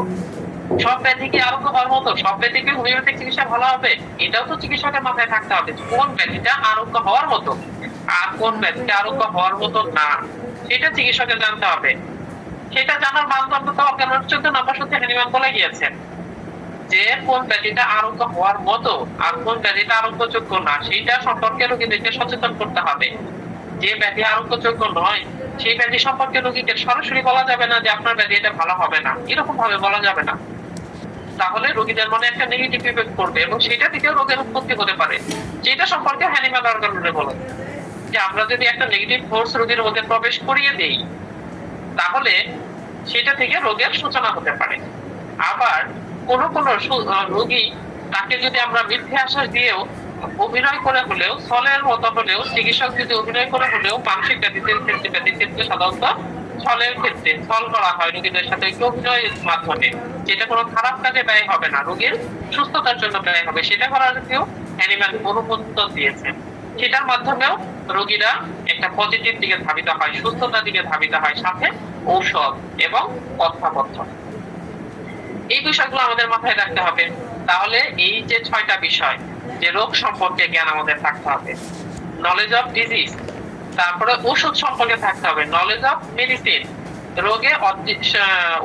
S2: সব ব্যাধি কি আরোগ্য হওয়ার মতো, সব ব্যাধি কি হোমিওপ্যাথিক চিকিৎসা ভালো হবে, এটাও তো চিকিৎসকের মাথায় থাকতে হবে। কোন ব্যাধিটা আরোগ্য হওয়ার মতো আর কোন ব্যাধিটা আরোগ্য হওয়ার মতো না, সেটা চিকিৎসকের জানতে হবে। সেটা জানার মানদণ্ড তো অজ্ঞানের 14 নম্বর সূত্রে হ্যানিম্যান বলে গিয়েছেন যে কোন ব্যাধিটা আরোগ্য হওয়ার মতো আর কোন ব্যাধিটা আরোগ্যযোগ্য না, সেইটা সম্পর্কে রোগীদেরকে সচেতন করতে হবে। যে ব্যাধি আরোগ্যযোগ্য নয় সেই ব্যাধি সম্পর্কে রোগীকে সরাসরি বলা যাবে না যে আপনার ব্যাধি এটা ভালো হবে না, এরকম ভাবে বলা যাবে না। তাহলে রোগীদের মনে একটা নেগেটিভ ইফেক্ট পড়বে এবং সেটা থেকেও রোগের উৎপত্তি হতে পারে। যেটা সম্পর্কে হ্যানিম্যান অর্গানুরে বলে যে আমরা যদি একটা নেগেটিভ ফোর্স রোগীর মধ্যে প্রবেশ করিয়ে দেই তাহলে সেটা থেকে রোগের সূচনা হতে পারে। আবার কোন রোগী তাকে যদি আমরা মিথ্যে আশ্বাস দিয়েও অভিনয় করে হলেও, ছলের মতো হলেও, চিকিৎসক যদি অভিনয় করে হলেও, মানসিক ব্যাধির ক্ষেত্রে সাধারণত ছলের ক্ষেত্রে ছল করা হয় রোগীদের সাথে অভিনয়ের মাধ্যমে, যেটা কোনো খারাপ কাজে ব্যয় হবে না, রোগীর সুস্থতার জন্য ব্যয় হবে, সেটা করার কেউ হ্যানিম্যান অনুমোদন দিয়েছেন। সেটার মাধ্যমেও রোগীরা একটা পজিটিভ দিকে ধাবিত হয়, সুস্থতার দিকে ধাবিত হয়, সাথে ঔষধ এবং তথ্যাবর্ধন। এই বিষয়গুলো আমাদের মাথায় রাখতে হবে। তাহলে এই যে 6টা বিষয়, যে রোগ সম্পর্কে জ্ঞান আমাদের থাকতে হবে, নলেজ অফ ডিজিজ, তারপরে ওষুধ সম্পর্কে থাকতে হবে, নলেজ অফ মেডিসিন, রোগে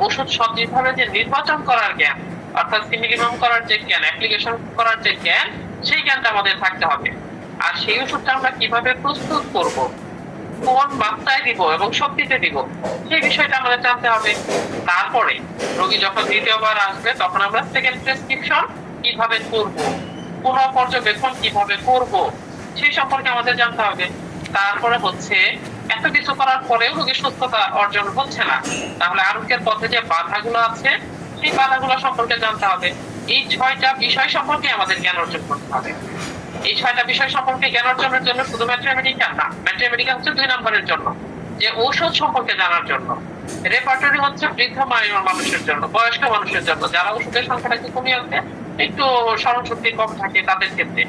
S2: ওষুধ সঠিকভাবে যে নির্বাচন করার জ্ঞান, অর্থাৎ সিমিলিমাম করার যে জ্ঞান, অ্যাপ্লিকেশন করার যে জ্ঞান, সেই জ্ঞানটা আমাদের থাকতে হবে। আর সেই ওষুধটা আমরা কিভাবে প্রস্তুত করব, কোন মাত্রায় দিব এবং শক্তিতে দিব, সেই বিষয়টা আমাদের জানতে হবে। তারপরে রোগী যখন দ্বিতীয়বার আসবে তখন আমরা সেকেন্ড প্রেসক্রিপশন কিভাবে করব, কোন পর্যবেক্ষণ কিভাবে করব, সেই সম্পর্কে আমাদের জানতে হবে। তারপরে হচ্ছে এত কিছু করার পরেও রোগীর সুস্থতা অর্জন হচ্ছে না, তাহলে আরোগ্যের পথে যে বাধাগুলো আছে সেই বাধাগুলো সম্পর্কে জানতে হবে। এই 6টা বিষয় সম্পর্কে আমাদের জ্ঞান অর্জন করতে হবে। এই 6টা বিষয় সম্পর্কে জ্ঞান অর্জনের জন্য শুধু ম্যাট্রিমেডিক্যাল না, ম্যাট্রিমেডিক্যাল হচ্ছে 2 নম্বরের জন্য, যে ঔষধ সম্পর্কে জানার জন্য। রেপার্টরি হচ্ছে বৃদ্ধ মানুষের জন্য, বয়স্ক মানুষের জন্য, যারা ওষুধের সংখ্যাটাকে কমিয়ে আনতে একটু স্মরণ শক্তি কম থাকে তাদের ক্ষেত্রে।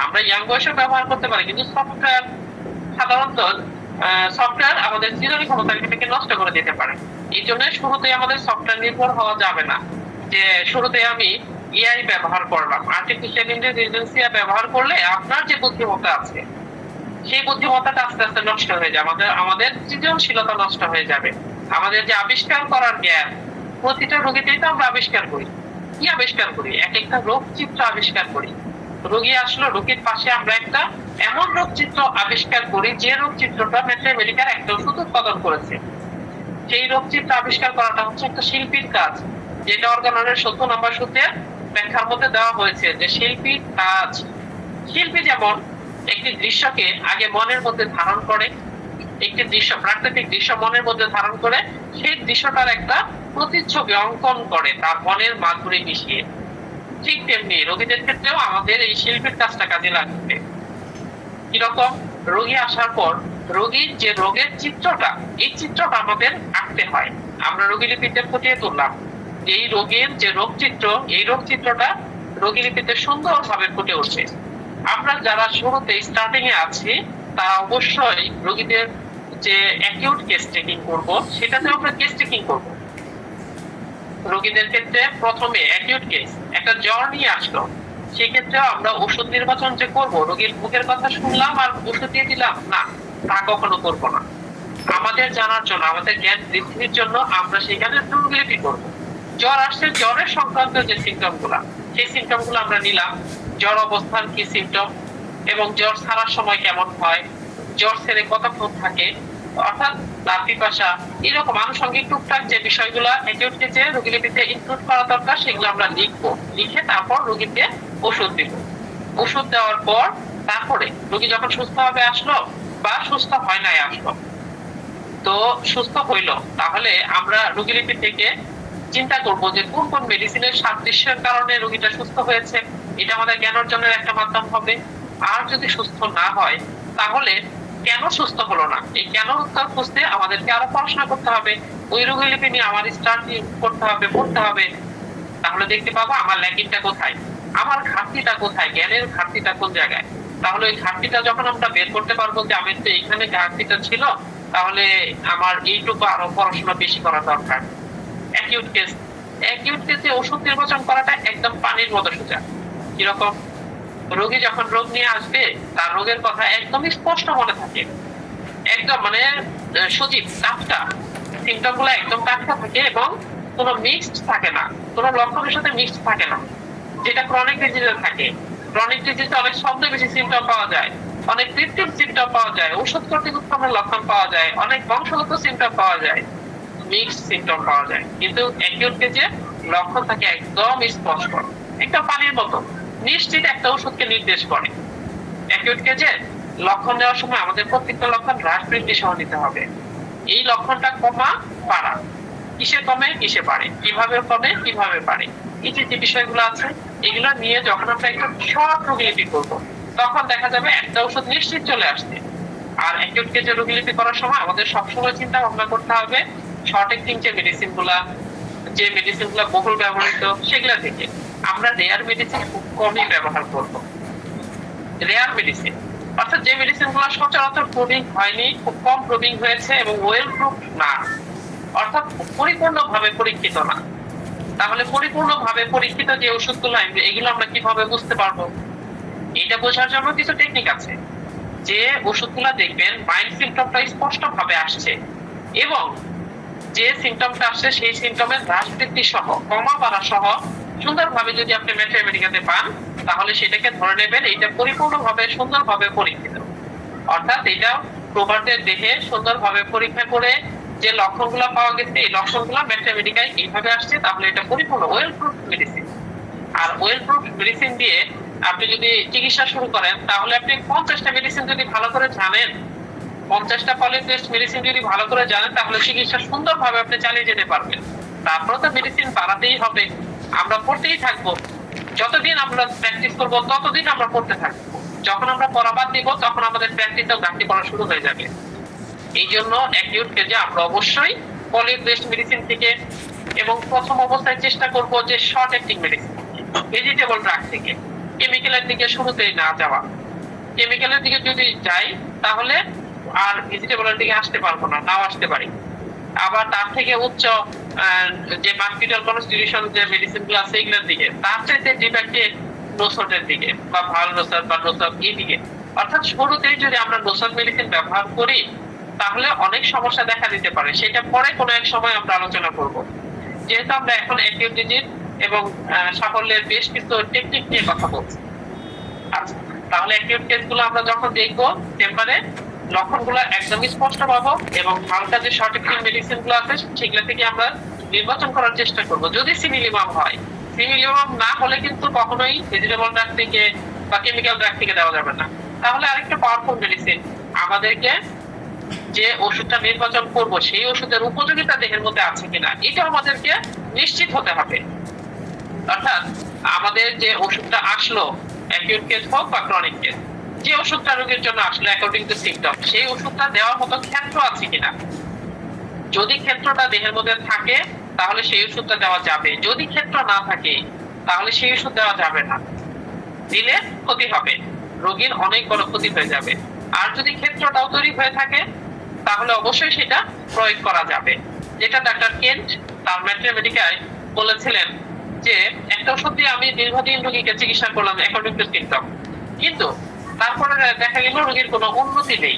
S2: আমরা ইয়াং বয়সে ব্যবহার করতে পারি, কিন্তু সফটওয়্যার সাধারণত সফটওয়্যার আমাদের সৃজনী ক্ষমতাকে নষ্ট করে দিতে পারে। এই জন্য শুরুতে আমাদের সফটওয়্যার নির্ভর হওয়া যাবে না, যে শুরুতে আমি এআই ব্যবহার করলাম, আর্টিফিশিয়াল ইন্টেলিজেন্স ব্যবহার করলে আপনার যে বুদ্ধিমত্তা আছে সেই বুদ্ধিমত্তাটা আস্তে আস্তে নষ্ট হয়ে যাবে, আমাদের সৃজনশীলতা নষ্ট হয়ে যাবে। আমাদের যে আবিষ্কার করার জ্ঞান, প্রতিটা রোগীতেই তো আমরা আবিষ্কার করি। কি আবিষ্কার করি? এক একটা রোগ চিত্র আবিষ্কার করি। রোগী আসলো, রোগীর পাশে আমরা একটা এমন রোগ চিত্র আবিষ্কার করি যে রোগ চিত্রটা ম্যাট্রিমেডিক্যাল একটা ওষুধ উৎপাদন করেছে। সেই রোগ চিত্র আবিষ্কার করাটা হচ্ছে একটা শিল্পীর কাজ, যেটা অর্গানুরের 17 নম্বর সূত্রের ব্যাখ্যার মধ্যে দেওয়া হয়েছে যে শিল্পীর কাজ। শিল্পী যেমন একটি দৃশ্যকে আগে মনের মধ্যে ধারণ করে, একটি দৃশ্য, প্রাকৃতিক দৃশ্য মনের মধ্যে ধারণ করে সেই দৃশ্যটার একটা প্রতিচ্ছবি অঙ্কন করে তার মনের মাধুরী মিশিয়ে, ঠিক তেমনি রোগীদের ক্ষেত্রেও আমাদের এই শিল্পীর কাজটা কাজে লাগবে। কিরকম? রোগী আসার পর রোগীর যে রোগের চিত্রটা, এই চিত্রটা আমাদের আঁকতে হয়। আমরা রোগী লিপিতে ফুটিয়ে তুললাম এই রোগের যে রোগ চিত্র, এই রোগ চিত্রটা রোগী লিপিতে সুন্দরভাবে ফুটে উঠছে। আমরা যারা শুরুতে স্টার্টিং এ আছি তারা অবশ্যই রোগীদের যে অ্যাকিউট কেস টেকিং করব, সেটাতে আমরা কেস টেকিং করব। রোগীদের ক্ষেত্রে প্রথমে অ্যাকিউট কেস, একটা জ্বর নিয়ে আসলো, সেক্ষেত্রে আমরা ওষুধ নির্বাচন যে করবো, রোগীর মুখের কথা শুনলাম আর ওষুধ দিয়ে দিলাম না, তা কখনো করবো না। আমাদের জানার জন্য, আমাদের জ্ঞান বৃদ্ধির জন্য আমরা সেখানে রোগীলিপি করবো। জ্বর আসছে, জ্বরের সংক্রান্ত যে সিমটম গুলা, সেই সিমটম গুলো আমরা নিলাম। জ্বর অবস্থার কি সিমটম এবং জ্বর ছাড়ার সময় কেমন হয়, জ্বর ছেড়ে কতক্ষণ থাকে, অর্থাৎ তার পিপাসা, এরকম আনুষঙ্গিক টুকটাক যে বিষয়গুলো অ্যাকিউট কেসে রোগীলিপিতে ইনক্লুড করা দরকার, সেগুলো আমরা লিখবো। লিখে তারপর রোগীকে ওষুধ দিব। ওষুধ দেওয়ার পর তারপরে রোগী যখন সুস্থ হবে আসলো বা সুস্থ হয় নাই আসলো, তো সুস্থ হইলো, তাহলে আমরা রোগীলিপি থেকে চিন্তা করবো যে কোন কোন মেডিসিনের সাদৃশ্যের কারণে রোগীটা সুস্থ হয়েছে, এটা আমাদের জ্ঞান অর্জনের একটা মাধ্যম হবে। আর যদি সুস্থ না হয় তাহলে কেন সুস্থ হলো না, এই কেন উত্তর খুঁজতে আমাদেরকে আরো পড়াশোনা করতে হবে, ওই রোগীলিপি নিয়ে আমার স্টাডি করতে হবে, পড়তে হবে। তাহলে দেখতে পাবো আমার ল্যাকিংটা কোথায়, আমার ঘাটতিটা কোথায়, জ্ঞানের ঘাটতিটা কোন জায়গায়। তাহলে ওই ঘাটতিটা যখন আমরা বের করতে পারবো যে আমি তো এইখানে ঘাটতিটা ছিল, তাহলে আমার এইটুকু আরো পড়াশোনা বেশি করা দরকার। অ্যাকিউট কেসে ওষুধ নির্বাচন করাটা একদম পানির মতো সোজা। কিরকম, রোগী যখন রোগ নিয়ে আসবে তার রোগের কথা একদমই স্পষ্ট মনে থাকে, একদম মানে সজীব টাটকা, সিমটম গুলো একদম টাটকা থাকে এবং কোনো মিক্সড থাকে না, কোনো লক্ষণের সাথে মিক্সড থাকে না, যেটা ক্রনিক ডিজিজে থাকে। ক্রনিক ডিজিজে অনেক শব্দ বেশি সিমটম পাওয়া যায়, অনেক কৃত্রিম সিমটম পাওয়া যায়, ওষুধ কর্তৃক উৎপন্ন লক্ষণ পাওয়া যায়, অনেক বংশগত সিমটম পাওয়া যায়, মিক্সড সিমটম পাওয়া যায়। কিন্তু অ্যাকিউট কেসে লক্ষণ থাকে একদম স্পষ্ট, একটা পানির মতো নিশ্চিত একটা ওষুধকে নির্দেশ করে। অ্যাকিউট কেসে লক্ষণ নেওয়ার সময় আমাদের প্রত্যেকটা লক্ষণ হ্রাস বৃদ্ধি সহ নিতে হবে। এই লক্ষণটা কমা বাড়া, কিসে কমে কিসে বাড়ে, কিভাবে কমে কিভাবে বাড়ে, এই যে বিষয়গুলো আছে, এগুলো নিয়ে যখন আমরা একটা শর্ট রোগীলিপি করবো তখন দেখা যাবে একটা ওষুধ নিশ্চিত চলে আসছে। আর অ্যাকিউট কেসে রোগীলিপি করার সময় আমাদের সবসময় চিন্তা ভাবনা করতে হবে শর্ট অ্যাক্টিং যে মেডিসিন গুলা বহুল ব্যবহৃত সেগুলা থেকে আমরা রেয়ার মেডিসিন খুব কমই ব্যবহার করবো। রেয়ার মেডিসিন অর্থাৎ যে মেডিসিন গুলো সচরাচর প্রুভিং হয়নি, খুব কম প্রুভিং হয়েছে এবং ওয়েল প্রুফ না, অর্থাৎ পরিপূর্ণভাবে পরীক্ষিত না। তাহলে পরিপূর্ণভাবে পরীক্ষিত যে ওষুধগুলো এগুলো আমরা কিভাবে বুঝতে পারবো? এটা বোঝার জন্য কিছু টেকনিক আছে। যে ওষুধগুলো দেখবেন মাইল্ড সিমটমটা স্পষ্ট ভাবে আসছে এবং যে সিমটমটা আসছে সেই সিমটমের হ্রাস বৃদ্ধি সহ কমা বাড়া সহ সুন্দরভাবে যদি আপনি ম্যাথমেটিকাতে পান, তাহলে সেটাকে ধরে নেবেন এটা পরিপূর্ণভাবে সুন্দরভাবে পরীক্ষিত। অর্থাৎ এটা প্রোভারদের দেহে সুন্দরভাবে পরীক্ষা করে যে লক্ষণগুলো পাওয়া গেছে এই লক্ষণগুলো ম্যাথমেটিকায় এইভাবে আসছে, তাহলে এটা পরিপূর্ণ well proof medicine. Are well proof medicine দিয়ে আপনি যদি চিকিৎসা শুরু করেন, তাহলে আপনি 50টা মেডিসিন যদি ভালো করে জানেন, 50টা পলিটেস্ট মেডিসিন যদি ভালো করে জানেন, তাহলে চিকিৎসা সুন্দরভাবে আপনি চালিয়ে যেতে পারবেন। তারপরে তো মেডিসিন বাড়াতেই হবে, আমরা পড়তেই থাকবো। যতদিন আমরা প্র্যাকটিস করবো ততদিন আমরা পড়তে থাকবো। যখন আমরা পড়া বাদ দিব তখন আমাদের প্র্যাকটিসটাও ঘাটতি করা শুরু হয়ে যাবে। এই জন্য অ্যাকিউট কেসে আমরা অবশ্যই পলিটেস্ট মেডিসিন থেকে এবং প্রথম অবস্থায় চেষ্টা করব যে short acting medicine, vegetable drug থেকে, কেমিক্যালের দিকে শুরুতেই না যাওয়া। কেমিক্যালের দিকে যদি যাই তাহলে আর ভেজিটেবলের দিকে আসতে পারবো না, নাও আসতে পারি। আবার তার থেকে উচ্চ যে মার্কিটাল কনস্টিটিউশন যে মেডিসিন গুলো আছে এগুলোর দিকে, তার চাইতে ডিফেক্টে নোসটের দিকে বা ভাল নোসট বা নোসট এই দিকে। অর্থাৎ শুরুতেই যদি আমরা নোসট মেডিসিন ব্যবহার করি তাহলে অনেক সমস্যা দেখা দিতে পারে, সেটা পরে কোনো এক সময় আমরা আলোচনা করব। যেহেতু আমরা এখন অ্যাকিউট ডিজিজ এবং সাফল্যের বেশ কিছু টেকনিক নিয়ে কথা বলছি। আচ্ছা, তাহলে অ্যাকিউট কেসগুলো আমরা যখন দেখবো চেম্বারে লক্ষণগুলো একদমই স্পষ্ট পাবো এবং হালকা যে শর্ট অ্যাক্টিং মেডিসিন গুলো আছে সেগুলো থেকে আমরা নির্বাচন করার চেষ্টা করব। যদি সিমিলিমাম হয়, সিমিলিমাম না হলে কিন্তু কখনোই ভেজিটেবল ড্রাগ থেকে বা কেমিক্যাল ড্রাগ থেকে দেওয়া যাবে না। তাহলে আরেকটা পাওয়ারফুল মেডিসিন, আমাদেরকে যে ওষুধটা নির্বাচন করব সেই ওষুধের উপযোগিতা দেহের মধ্যে আছে কিনা এটা আমাদেরকে নিশ্চিত হতে হবে। অর্থাৎ আমাদের যে ওষুধটা আসলো, অ্যাকিউট কেস হোক বা ক্রনিক কেস, যে ওষুধটা রোগীর জন্য আসলে অ্যাকর্ডিং টু সিমটম, সেই ওষুধটা দেওয়ার মতো ক্ষেত্র আছে কিনা। যদি ক্ষেত্রটা দেহের মধ্যে থাকে তাহলে সেই ওষুধটা দেওয়া যাবে, যদি ক্ষেত্র না থাকে তাহলে সেই ওষুধ দেওয়া যাবে না। দিলে ক্ষতি হবে, রোগীর অনেক বড় ক্ষতি হয়ে যাবে। আর যদি ক্ষেত্রটাও তৈরি হয়ে থাকে তাহলে অবশ্যই সেটা প্রয়োগ করা যাবে। যেটা ডাক্তার কেন্ট তার ম্যাথমেটিকায় বলেছিলেন যে একটা ওষুধ দিয়ে আমি দীর্ঘদিন রোগীকে চিকিৎসা করলাম অ্যাকর্ডিং টু সিমটম, কিন্তু তারপরে দেখা গেল রোগীর কোনো উন্নতি নেই।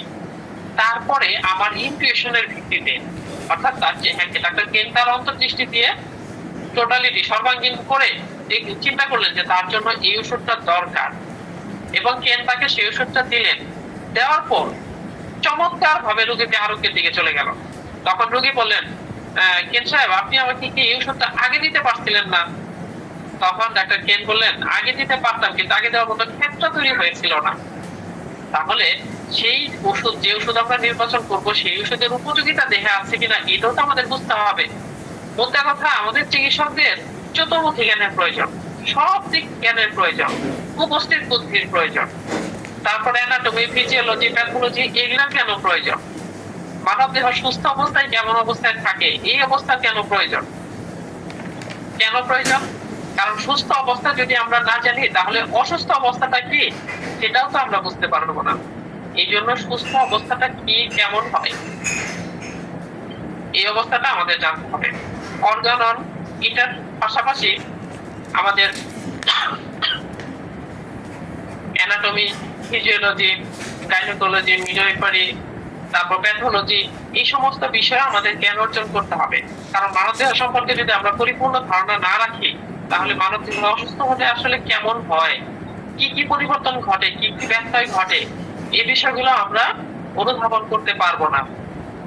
S2: তারপরে আমার ইনটিউশনের ভিত্তিতে, অর্থাৎ তার যে ডাক্তার কেন্ট তার অন্তর্দৃষ্টি দিয়ে টোটালিটি সর্বাঙ্গীন করে চিন্তা করলেন যে তার জন্য এই ওষুধটা দরকার এবং কেন্ট তাকে সেই ওষুধটা দিলেন। দেওয়ার পর চমৎকার ভাবে রোগীকে আরোগ্যের দিকে চলে গেল। তখন রোগী বললেন, কেন্ট সাহেব আপনি আমাকে কি এই ওষুধটা আগে দিতে পারছিলেন না? তখন ডাক্তার কেন্ট বললেন, আগে দিতে পারতাম কিন্তু আগে দেওয়ার মতো ক্ষেত্র তৈরি হয়েছিল না। তাহলে সেই ওষুধ, যে ওষুধ আমরা নির্বাচন করবো সেই ওষুধের উপযোগিতা দেহে আছে কিনা এটাও তো আমাদের বুঝতে হবে। মোদ্দা কথা, আমাদের চিকিৎসকদের চতুর্মুখী জ্ঞানের প্রয়োজন, সব দিক জ্ঞানের প্রয়োজন, উপস্থিত বুদ্ধির প্রয়োজন। তারপরে অ্যানাটমি, ফিজিওলজি, প্যাথোলজি, এগুলা কেন প্রয়োজন? মানব দেহ সুস্থ অবস্থায় কেমন অবস্থায় থাকে, এই অবস্থা কেন প্রয়োজন? কেন প্রয়োজন? কারণ সুস্থ অবস্থা যদি আমরা না জানি তাহলে অসুস্থ অবস্থাটা কি সেটাও তো আমরা বুঝতে পারবো না। এই জন্য সুস্থ অবস্থাটা কি, কেমন হয়, এই অবস্থাটা আমাদের জানতে হবে। অর্গানন, এটার পাশাপাশি আমাদের অ্যানাটমি, ফিজিওলজি, গাইনোকোলজি, মিডওয়াইফারি, তারপর প্যাথোলজি, এই সমস্ত বিষয়ে আমাদের জ্ঞান অর্জন করতে হবে। কারণ মানব দেহ সম্পর্কে যদি আমরা পরিপূর্ণ ধারণা না রাখি তাহলে মানব দেহ অসুস্থ হলে আসলে কেমন হয়, কি কি পরিবর্তন ঘটে, কি কি ব্যত্যয় ঘটে, এই বিষয়গুলো আমরা অনুধাবন করতে পারবো না।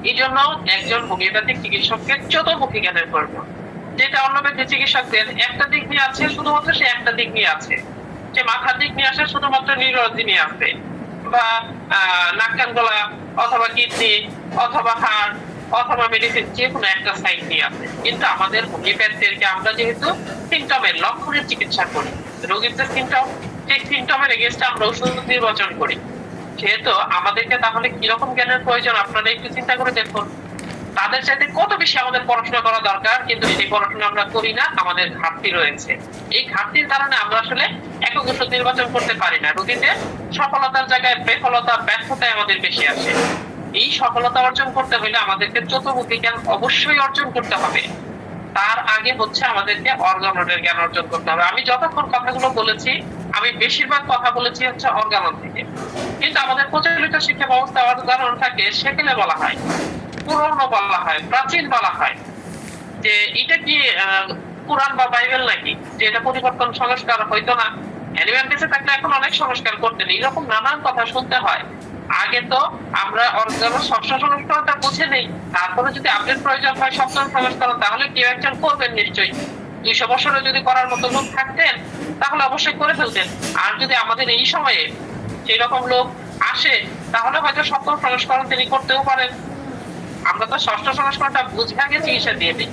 S2: এই জন্য একজন হোমিওপ্যাথিক চিকিৎসককে চতুর্মুখী জ্ঞানের প্রয়োজন। যেটা অন্যব্যক্তি চিকিৎসকদের একটা দিক নিয়ে আছে, শুধুমাত্র সে একটা দিক নিয়ে আছে। যে মাথার দিক নিয়ে আসে শুধুমাত্র নিউরোলজি নিয়ে আসবে, বা নাক কান গলা অথবা কিডনি অথবা হার্ট অথবা মেডিসিন, যে কোনো একটা সাইড নিয়ে আসে। কিন্তু আমাদের হোমিওপ্যাথিদেরকে আমরা যেহেতু সিমটমের, লক্ষণের চিকিৎসা করি, রোগীর যে সিমটম, সেই সিমটমের এগেইনস্টে আমরা ওষুধ নির্বাচন করি, সেহেতু আমাদেরকে তাহলে কিরকম জ্ঞানের প্রয়োজন আপনারা একটু চিন্তা করে দেখুন। তাদের চাইতে কত বেশি আমাদের পড়াশোনা করা দরকার, কিন্তু সেই পড়াশোনা আমরা করি না, আমাদের ঘাটতি রয়েছে। এই ঘাটতির কারণে আমরা আসলে একক ওষুধ নির্বাচন করতে পারি না। রোগীদের সফলতার জায়গায় বিফলতা, ব্যর্থতায় আমাদের বেশি আসে। এই সফলতা অর্জন করতে হলে আমাদেরকে চতুর্মুখী জ্ঞান অবশ্যই অর্জন করতে হবে। তার আগে হচ্ছে আমাদেরকে অর্গাননের জ্ঞান অর্জন করতে হবে। আমি যতক্ষণ কথাগুলো বলেছি, আমি বেশিরভাগ কথা বলেছি হচ্ছে অর্গানন থেকে, কিন্তু আমাদের প্রচলিত শিক্ষা ব্যবস্থা অর্গানন থাকে সেকেলে বলা হয়, পুরনো বলা হয়, প্রাচীন বলা হয়। যে এটা কি কোরআন বা বাইবেল নাকি, যে এটা পরিবর্তন সংস্কার হইতো না, অ্যানিম্যাল বেঁচে থাকলে এখন অনেক সংস্কার করতেন, এরকম নানান কথা শুনতে হয়। আগে তো আমরা অর্গানন ষষ্ঠ সংস্করণটা বুঝে নেই, তারপরে যদি আপডেট প্রয়োজন হয় সপ্তম সংস্করণ, তাহলে কেউ একজন করবেন নিশ্চয়ই। 200 বছরে যদি করার মতো লোক থাকতেন তাহলে অবশ্যই করে ফেলতেন। আর যদি আমাদের এই সময়ে সেই রকম লোক আসে তাহলে হয়তো সপ্তম সংস্করণ তিনি করতেও পারেন। আমরা তো ষষ্ঠ সংস্করণটা বুঝে আগে চিকিৎসা দিয়ে দিই।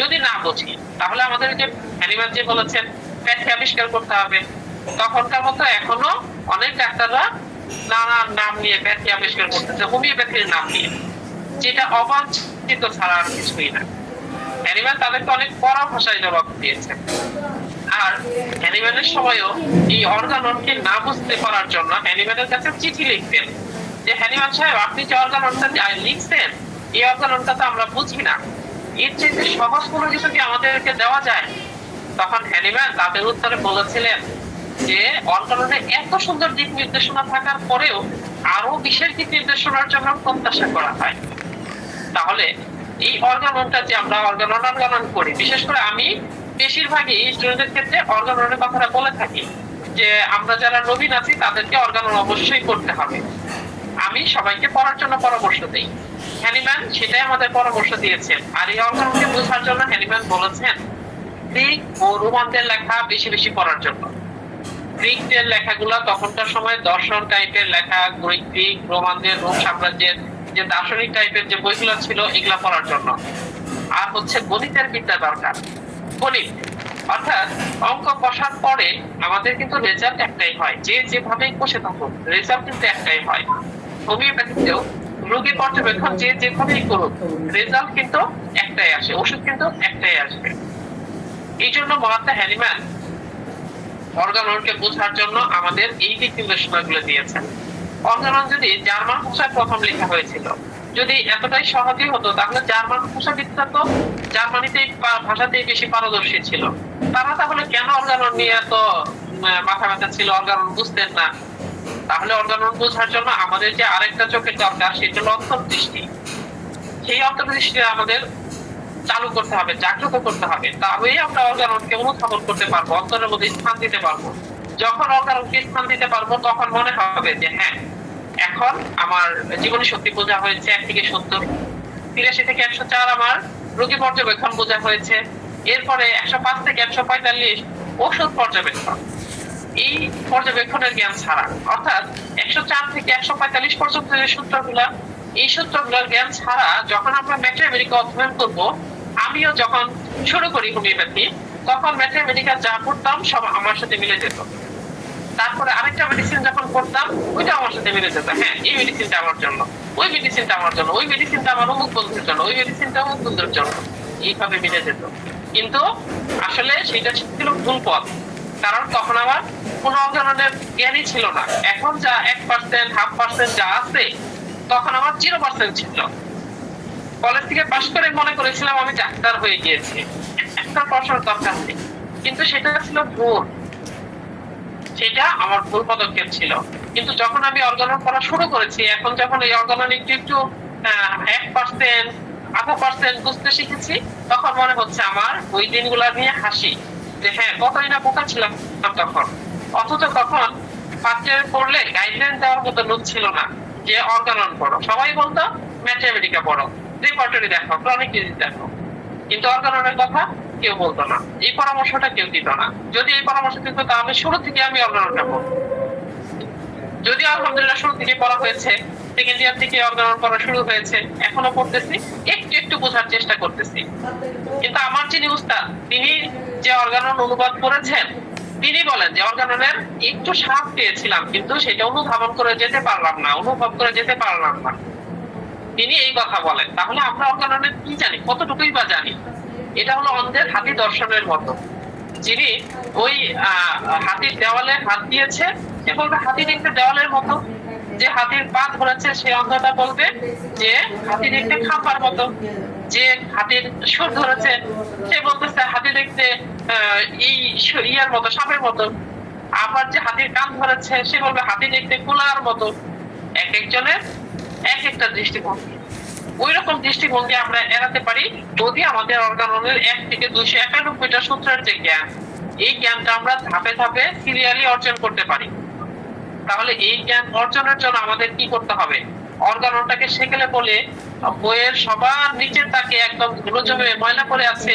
S2: যদি না বুঝি তাহলে আমাদের যে অ্যানিম্যাল যে বলেছেন প্যাথি আবিষ্কার করতে হবে। তখনকার মতো এখনো অনেক ডাক্তাররা নানান নাম নিয়ে প্যাথি আবিষ্কার করতেছে, হোমিওপ্যাথির নাম নিয়ে, যেটা অবাঞ্ছিত ছাড়া আর কিছুই না। অ্যানিম্যাল তাদেরকে অনেক কড়া ভাষায় জবাব দিয়েছে। আর অ্যানিম্যালের সময়ও এই অর্গাননকে না বুঝতে পারার জন্য অ্যানিম্যালের কাছে চিঠি লিখতেন যে হ্যানিম্যাল সাহেব, আপনি যে অর্গাননটা লিখছেন এই অর্গাননটা তো আমরা বুঝি না, এর চেয়ে সহজ কোনো কিছু কি আমাদেরকে দেওয়া যায়? তখন হ্যানিম্যাল তাদের উত্তরে বলেছিলেন যে অর্গাননে এত সুন্দর দিক নির্দেশনা থাকার পরেও আরো বিশেষ দিক নির্দেশনার জন্য প্রত্যাশা করা হয়। তাহলে এই অর্গাননটা যে আমরা অর্গানন করি, বিশেষ করে আমি বেশিরভাগই স্টুডেন্টের ক্ষেত্রে অর্গাননের কথাটা বলে থাকি যে আমরা যারা নবীন আছি তাদেরকে অর্গানন অবশ্যই করতে হবে। আমি সবাইকে পড়ার জন্য পরামর্শ দেই, হ্যানিম্যান সেটাই আমাদের পরামর্শ দিয়েছেন। আর এই অর্গাননকে বোঝার জন্য হ্যানিম্যান বলেছেন গ্রিক ও রোমানদের লেখা বেশি বেশি পড়ার জন্য। গ্রিকদের লেখাগুলো তখনকার সময় দর্শন টাইপের লেখা, গ্রিক রোমানদের, রোম সাম্রাজ্যের যে দার্শনিক টাইপের যে বইগুলো ছিল এগুলা পড়ার জন্য। আর হচ্ছে গণিতের বিদ্যা দরকার। গণিত অর্থাৎ অঙ্ক কষার পরে আমাদের কিন্তু রেজাল্ট একটাই হয়, যে যেভাবে কষে থাকুক রেজাল্ট কিন্তু একটাই হয়। হোমিওপ্যাথিতেও রোগী পর্যবেক্ষণ যে যেভাবেই করুক রেজাল্ট কিন্তু একটাই আসে, ওষুধ কিন্তু একটাই আসবে। এই জন্য মহাত্মা হ্যানিম্যান অর্গাননকে বোঝার জন্য আমাদের এই দিক নির্দেশনাগুলো দিয়েছেন। অর্গানন যদি জার্মান ভাষায় প্রথম লেখা হয়েছিল, যদি এতটাই সহজই হতো তাহলে জার্মান ভাষাবিদরা তো জার্মানিতেই ভাষাতেই বেশি পারদর্শী ছিল, তারা তাহলে কেন অর্গানন নিয়ে এত মাথা ব্যথা ছিল, অর্গানন বুঝতেন না? তাহলে অর্গানন বোঝার জন্য আমাদের যে আরেকটা চোখের দরকার সেটা হলো অন্তর্দৃষ্টি। সেই অন্তর্দৃষ্টি আমাদের চালু করতে হবে, জাগ্রত করতে হবে, তবেই আমরা অর্গাননকে অনুধাবন করতে পারবো, অন্তরের মধ্যে স্থান দিতে পারবো। যখন অর্গাননকে স্থান দিতে পারবো তখন মনে হবে যে হ্যাঁ, এখন আমার জীবনী শক্তি বোঝা হয়েছে 1 থেকে 70, 83 থেকে 104 আমার রোগী পর্যবেক্ষণ বোঝা হয়েছে, এরপরে 105 থেকে 145 ওষুধ পর্যবেক্ষণ। এই পর্যবেক্ষণের জ্ঞান ছাড়া, অর্থাৎ 104 থেকে 145 পর্যন্ত যে সূত্রগুলা, এই সূত্রগুলোর জ্ঞান ছাড়া যখন আমরা ম্যাথমেটিক্যাল অধ্যয়ন করব, আমিও যখন শুরু করি হোমিওপ্যাথি তখন ম্যাথমেটিক্যাল যা পড়তাম সব আমার সাথে মিলে যেত। তারপরে আরেকটা মেডিসিন যখন করতাম ওইটা আমার সাথে মিলে যেত, হ্যাঁ এই মেডিসিনটা আমার জন্য, ওই মেডিসিনটা আমার জন্য, ওই মেডিসিনটা আমার অমুক বন্ধুর জন্য, ওই মেডিসিনটা অমুক বন্ধুর জন্য, এইভাবে মিলে যেত। কিন্তু আসলে সেটা ছিল ভুল পথ, কারণ তখন আমার কোনো ধরনের জ্ঞানই ছিল না। এখন যা 1% 0.5% যা আছে তখন আমার 0% ছিল। কলেজ থেকে পাশ করে মনে করেছিলাম আমি ডাক্তার হয়ে গিয়েছি, একটা পড়াশোনার দরকার নেই, কিন্তু সেটা ছিল ভুল, সেটা আমার ভুল পদক্ষেপ ছিল। কিন্তু যখন আমি অর্গানন করা শুরু করেছি, এখন যখন এই অর্গানন একটু একটু 1% 0.5% বুঝতে শিখেছি, তখন মনে হচ্ছে আমার ওই দিনগুলা নিয়ে হাসি যে হ্যাঁ কতই না বোকা ছিলাম তখন। অথচ তখন ফার্স্ট পড়লে গাইডলাইন দেওয়ার মতো লোক ছিল না যে অর্গানন পড়ো, সবাই বলতো ম্যাথমেটিকা পড়ো, রেপার্টরি দেখো, ক্রনিক ডিজিজ দেখো, কিন্তু অর্গাননের কথা কেউ বলতো না, এই পরামর্শটা কেউ দিত না। যদি এই পরামর্শ দিত তাহলে শুরু থেকে আমি অর্গাননটা পড়বো। যদিও আলহামদুলিল্লাহ শুরু থেকে পড়া হয়েছে, সেকেন্ড ইয়ার থেকে অর্গানন করা শুরু হয়েছে, এখনো পড়তেছি, একটু একটু বোঝার চেষ্টা করতেছি। কিন্তু আমার যিনি উস্তাদ, তিনি যে অর্গানন অনুবাদ করেছেন, তিনি বলেন যে অর্গাননের একটু স্বাদ পেয়েছিলাম, কিন্তু সেটা অনুধাবন করে যেতে পারলাম না, অনুভব করে যেতে পারলাম না। তিনি এই কথা বলেন। তাহলে আমরা অর্গাননের কি জানি, কতটুকুই বা জানি? এটা হলো অন্ধের হাতি দর্শনের মতো। যিনি ওই হাতির দেওয়ালে হাত দিয়েছে, সে বলবে হাতি দেখতে দেওয়ালের মতো। যে হাতির পা ধরেছে সে অন্ধটা বলবে যে হাতি দেখতে খাম্বার মতো। যে হাতির সুর ধরেছে সে বলতেছে হাতি দেখতে এই ইয়ার মতো, সাপের মতো। আবার যে হাতির কান ধরেছে সে বলবে হাতি দেখতে কুলার মতো। এক একজনের এক একটা দৃষ্টিভঙ্গি। ওই রকম দৃষ্টিভঙ্গি আমরা এড়াতে পারি যদি আমাদের অর্গাননের 1 থেকে 291টা সূত্রের যে জ্ঞান, এই জ্ঞানটা আমরা ধাপে ধাপে সিরিয়ালি অর্জন করতে পারি। তাহলে এই জ্ঞান অর্জনের জন্য আমাদের কি করতে হবে? অর্গাননটাকে সেকেলে বলে বইয়ের সবার নিচের তাকে একদম ধুলো জমে ময়লা করে আছে,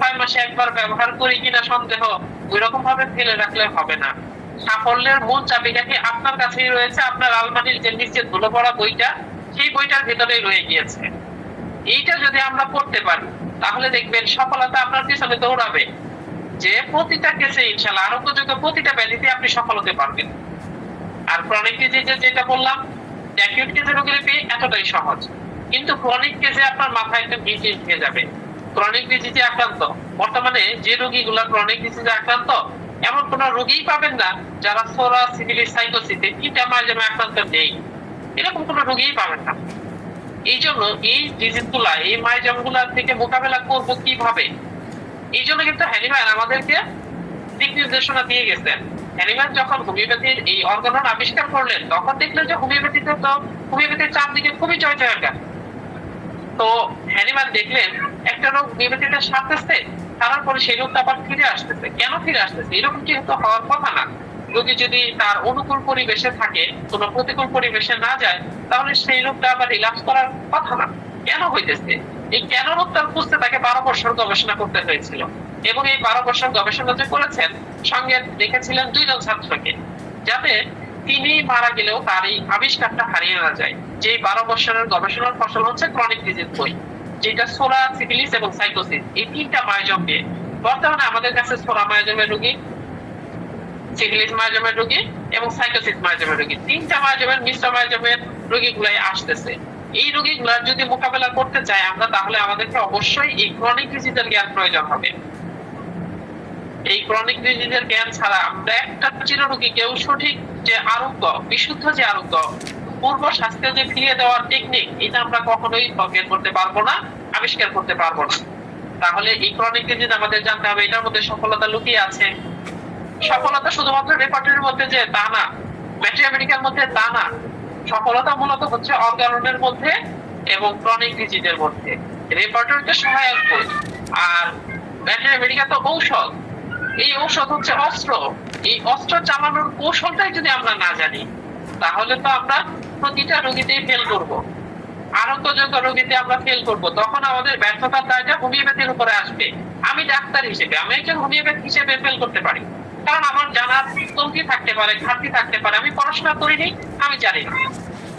S2: 6 মাসে একবার ব্যবহার করি কিনা সন্দেহ, ওই রকম ভাবে ফেলে রাখলে হবে না। সাফল্যের মূল চাবিকাঠি আপনার কাছেই রয়েছে, আপনার আলমারির যে নিচে ধুলো পড়া বইটা, সেই বইটার ভেতরেই রয়ে গিয়েছে। এইটা যদি আমরা পড়তে পারি তাহলে দেখবেন সফলতা আপনার পিছনে দৌড়াবে, যে প্রতিটা কেসে ইনশাআল্লাহ আরোগ্যযোগ্য প্রতিটা ব্যাধিতে আপনি সফল হতে পারবেন। আর ক্রনিক ডিজিজে যেটা বললাম, অ্যাকিউট কেসে রোগীলিপি এতটাই সহজ, কিন্তু ক্রনিক কেসে আপনার মাথায় একটা ভিড় হয়ে যাবে। ক্রনিক ডিজিজে আক্রান্ত, বর্তমানে যে রোগীগুলো ক্রনিক ডিজিজে আক্রান্ত, এমন কোন রোগীই পাবেন না যারা সোরা সিফিলিস সাইটোসিসে কিটা মাইজমে আক্রান্ত নেই, এরকম কোন রোগীই পাবেন না। এই জন্য এই ডিজিজগুলা, এই মাইজমগুলা থেকে মোকাবেলা করব কিভাবে, এই জন্য কিন্তু হ্যানিম্যান আমাদেরকে দিক নির্দেশনা দিয়ে গেছেন। হ্যানিম্যান যখন হোমিওপ্যাথির এই অর্গানন আবিষ্কার করলেন, তখন দেখলেন যে হোমিওপ্যাথির চারদিকে খুবই জয়জয়কার। তো হ্যানিম্যান দেখলেন একটা রোগ হোমিওপ্যাথিতে সারতেছে, সারার পরে সেই রোগটা আবার ফিরে আসতেছে। কেন ফিরে আসতেছে? এরকম কিন্তু হওয়ার কথা না। রোগী যদি তার অনুকূল পরিবেশে থাকে, কোনো প্রতিকূল পরিবেশে না যায়, তাহলে সেই রোগটা আবার রিল্যাক্স করার কথা না। কেন হইতেছে? এই কেন রোগটা খুঁজতে তাকে 12 বছর গবেষণা করতে হয়েছিল, এবং এই 12 বছর গবেষণা যে করেছেন, সঙ্গে দেখেছিলেন 2 জন ছাত্রকে, যাতে তিনি মারা গেলেও তার এই আবিষ্কারটা হারিয়ে না যায়। যে 12 বছরের গবেষণার ফসল হচ্ছে ক্রনিক ডিজিজ বই, যেটা সোরা সিফিলিস এবং সাইটোসিস, এই 3টা মায়োজম নিয়ে। বর্তমানে আমাদের কাছে সোরা মায়োজমের রোগী, সিফিলিস মায়োজমের রোগী এবং সাইটোসিস মায়োজমের রোগী, 3টা মায়োজমের মিশ্র মায়োজমের রোগীগুলাই আসতেছে। এই রোগীগুলার যদি মোকাবেলা করতে চাই আমরা, তাহলে আমাদেরকে অবশ্যই এই ক্রনিক ডিজিজের জ্ঞান প্রয়োজন হবে। এই ক্রনিক ডিজিজের জ্ঞান ছাড়া আমরা একটা চিররোগীকেও সঠিক যে আরোগ্য, বিশুদ্ধ যে আরোগ্য, পূর্ব স্বাস্থ্য যে ফিরিয়ে দেওয়ার টেকনিক, এটা আমরা কখনোই বের করতে পারবো না, আবিষ্কার করতে পারবো না। তাহলে এই ক্রনিক ডিজিজ আমাদের জানতে হবে এটার মধ্যে সফলতা লুকিয়ে আছে। সফলতা শুধুমাত্র রেপার্টরির মধ্যে যে তা না, ম্যাথমেটিক্যাল মধ্যে তা না, সফলতা মূলত হচ্ছে অর্গাননের মধ্যে এবং ক্রনিক ডিজিজের মধ্যে। রেপার্টরিতে সহায়ক বই, আর ম্যাথমেটিক্যাল তো ঔষধ। এই ঔষধ হচ্ছে অস্ত্র। এই অস্ত্র চালানোর কৌশলটাই যদি আমরা না জানি, তাহলে তো আমরা প্রতিটা রোগীতেই ফেল করব, আরোগ্যযোগ্য রোগীতে আমরা ফেল করব। তখন আমাদের ব্যর্থতার দায়টা হোমিওপ্যাথির উপরে আসবে। আমি ডাক্তার হিসেবে, আমি একজন হোমিওপ্যাথি হিসেবে ফেল করতে পারি, কারণ আমার জানার কমতি থাকতে পারে, ঘাটতি থাকতে পারে, আমি পড়াশোনা করিনি, আমি জানি না।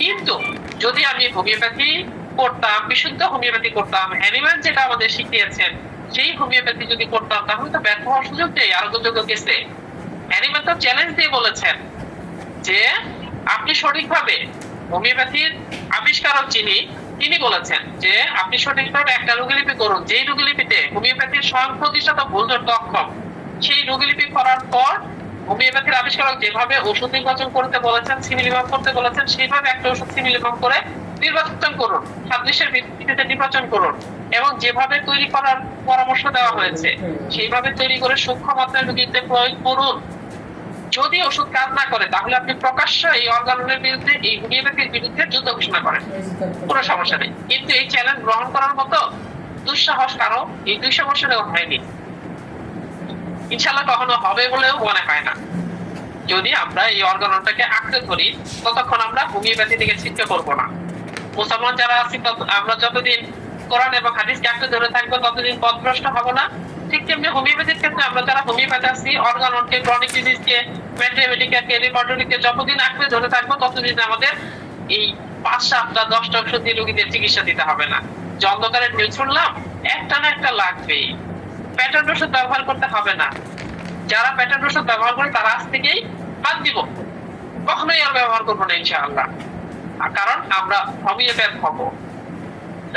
S2: কিন্তু যদি আমি হোমিওপ্যাথি করতাম, বিশুদ্ধ হোমিওপ্যাথি করতাম, হ্যানিম্যান যেটা আমাদের শিখিয়েছেন সেই হোমিওপ্যাথি যদি করতাম, তাহলে তো ব্যর্থ হওয়ার সুযোগ নেই আরোগ্যযোগ্য কেসে। হ্যানিম্যান তো চ্যালেঞ্জ দিয়ে বলেছেন যে আপনি সঠিকভাবে হোমিওপ্যাথির আবিষ্কারক তিনি বলেছেন যে আপনি সঠিকভাবে একটা রোগীলিপি করুন, যেই রোগীলিপিতে হোমিওপ্যাথির স্বয়ং প্রতিষ্ঠাতা ভুলধরতে অক্ষম। সেই রোগীলিপি করার পর হোমিওপ্যাথির আবিষ্কারক যেভাবে ওষুধ নির্বাচন করতে বলেছেন, সিমিলিভাম করতে বলেছেন, সেইভাবে একটা ওষুধ সিমিলিভাম করে নির্বাচন করুন, সাদৃশ্যের ভিত্তিতে নির্বাচন করুন, এবং যেভাবে তৈরি করার পরামর্শ দেওয়া হয়েছে সেইভাবে তৈরি করে সূক্ষ্ম মাত্রায় রোগীতে প্রয়োগ করুন। যদি ওষুধ কাজ না করে তাহলে আপনি প্রকাশ্য এই অর্গানের বিরুদ্ধে, এই হোমিওপ্যাথির বিরুদ্ধে যুদ্ধ ঘোষণা করেন, কোনো সমস্যা নেই। কিন্তু এই চ্যালেঞ্জ গ্রহণ করার মতো দুঃসাহস কারো এই 200 বছরেও হয়নি, ইনশাল্লাহ কখনো হবে বলেও মনে হয় না। যদি আমরা এই অর্গানটাকে আঁকড়ে ধরি ততক্ষণ আমরা হোমিওপ্যাথি থেকে ছিটকে পড়বো না। মুসলমান যারা আছি আমরা যতদিন কোরআন এবং হাদিসকে আঁকড়ে ধরে থাকবো ততদিন পথভ্রষ্ট হবো না। ঠিক তেমনি হোমিওপ্যাথির ক্ষেত্রে আমরা যারা হোমিওপ্যাথি আছি অর্গানকে, ক্রনিক ডিজিজকে, ম্যাথমেটিক্যালকে, রিপার্টরিকে যতদিন আঁকড়ে ধরে থাকবো ততদিন আমাদের এই 5, 7টা 10টা ওষুধ দিয়ে রোগীদের চিকিৎসা দিতে হবে না। যে অন্ধকারের ঢেউ শুনলাম, একটা না একটা লাগবেই। প্যাটার্ন ওষুধ ব্যবহার করতে হবে না। যারা প্যাটার্ন ওষুধ ব্যবহার করে তারা আজ থেকেই বাদ দিব, কখনোই আর ব্যবহার করবো না ইনশাআল্লাহ। কারণ আমরা হোমিওপ্যাথ হব,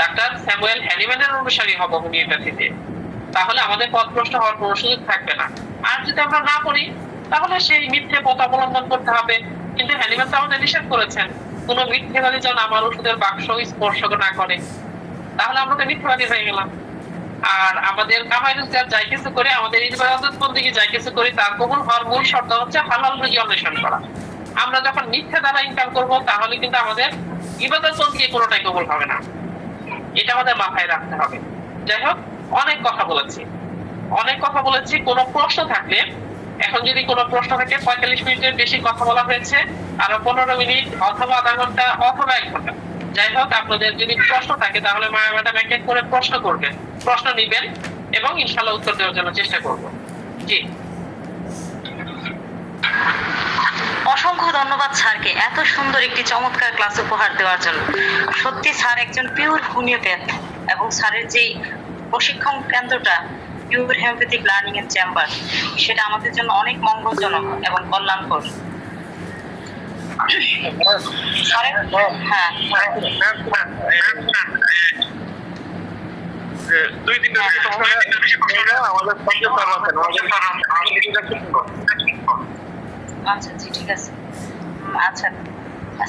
S2: ডাক্তার স্যামুয়েল হ্যানিম্যানের অনুসারী হব হোমিওপ্যাথিতে। তাহলে আমাদের পথভ্রষ্ট হওয়ার কোনো সুযোগ থাকবে না। আর যদি আমরা না করি তাহলে সেই মিথ্যে পথ অবলম্বন করতে হবে। কিন্তু হ্যানিম্যান তো আমাদের নিষেধ করেছেন কোন মিথ্যেবাদী যেন আমার ওষুধের বাক্স স্পর্শ না করে, তাহলে আমরা তো মিথ্যাবাদী হয়ে গেলাম। আর আমাদের কামাই রোজগার যাই কিছু করে, আমাদের ইবাদত বন্দেগী যাই কিছু করি, তার কবুল হওয়ার মূল শর্ত হচ্ছে হালাল রুজি অন্বেষণ করা। আমরা যখন মিথ্যা দ্বারা ইনকাম করবো তাহলে কিন্তু আমাদের ইবাদত বন্দেগী কোনোটাই কবুল হবে না, এটা আমাদের মাথায় রাখতে হবে। যাই হোক, অনেক কথা বলেছি। কোনো প্রশ্ন থাকলে, এখন যদি কোনো প্রশ্ন থাকে, 45 মিনিটের বেশি কথা বলা হয়েছে, আরো 15 মিনিট অথবা আধা ঘন্টা অথবা 1 ঘন্টা, যাই হোক, আপনাদের যদি প্রশ্ন থাকে তাহলে মায়া ম্যাডাম এক এক করে প্রশ্ন নিবেন এবং ইনশাআল্লাহ উত্তর দেওয়ার জন্য চেষ্টা করব। জি,
S1: অসংখ্য ধন্যবাদ স্যারকে এত সুন্দর একটি চমৎকার ক্লাস উপহার দেওয়ার জন্য। সত্যি স্যার একজন পিওর হোমিওপ্যাথ, এবং স্যারের যে প্রশিক্ষণ কেন্দ্রটা pure homeopathic learning and chamber, সেটা আমাদের জন্য অনেক মঙ্গলজনক এবং কল্যাণকর। হ্যাঁ,
S3: 2-3টা আমাদের
S1: আচ্ছা জি, ঠিক আছে। আচ্ছা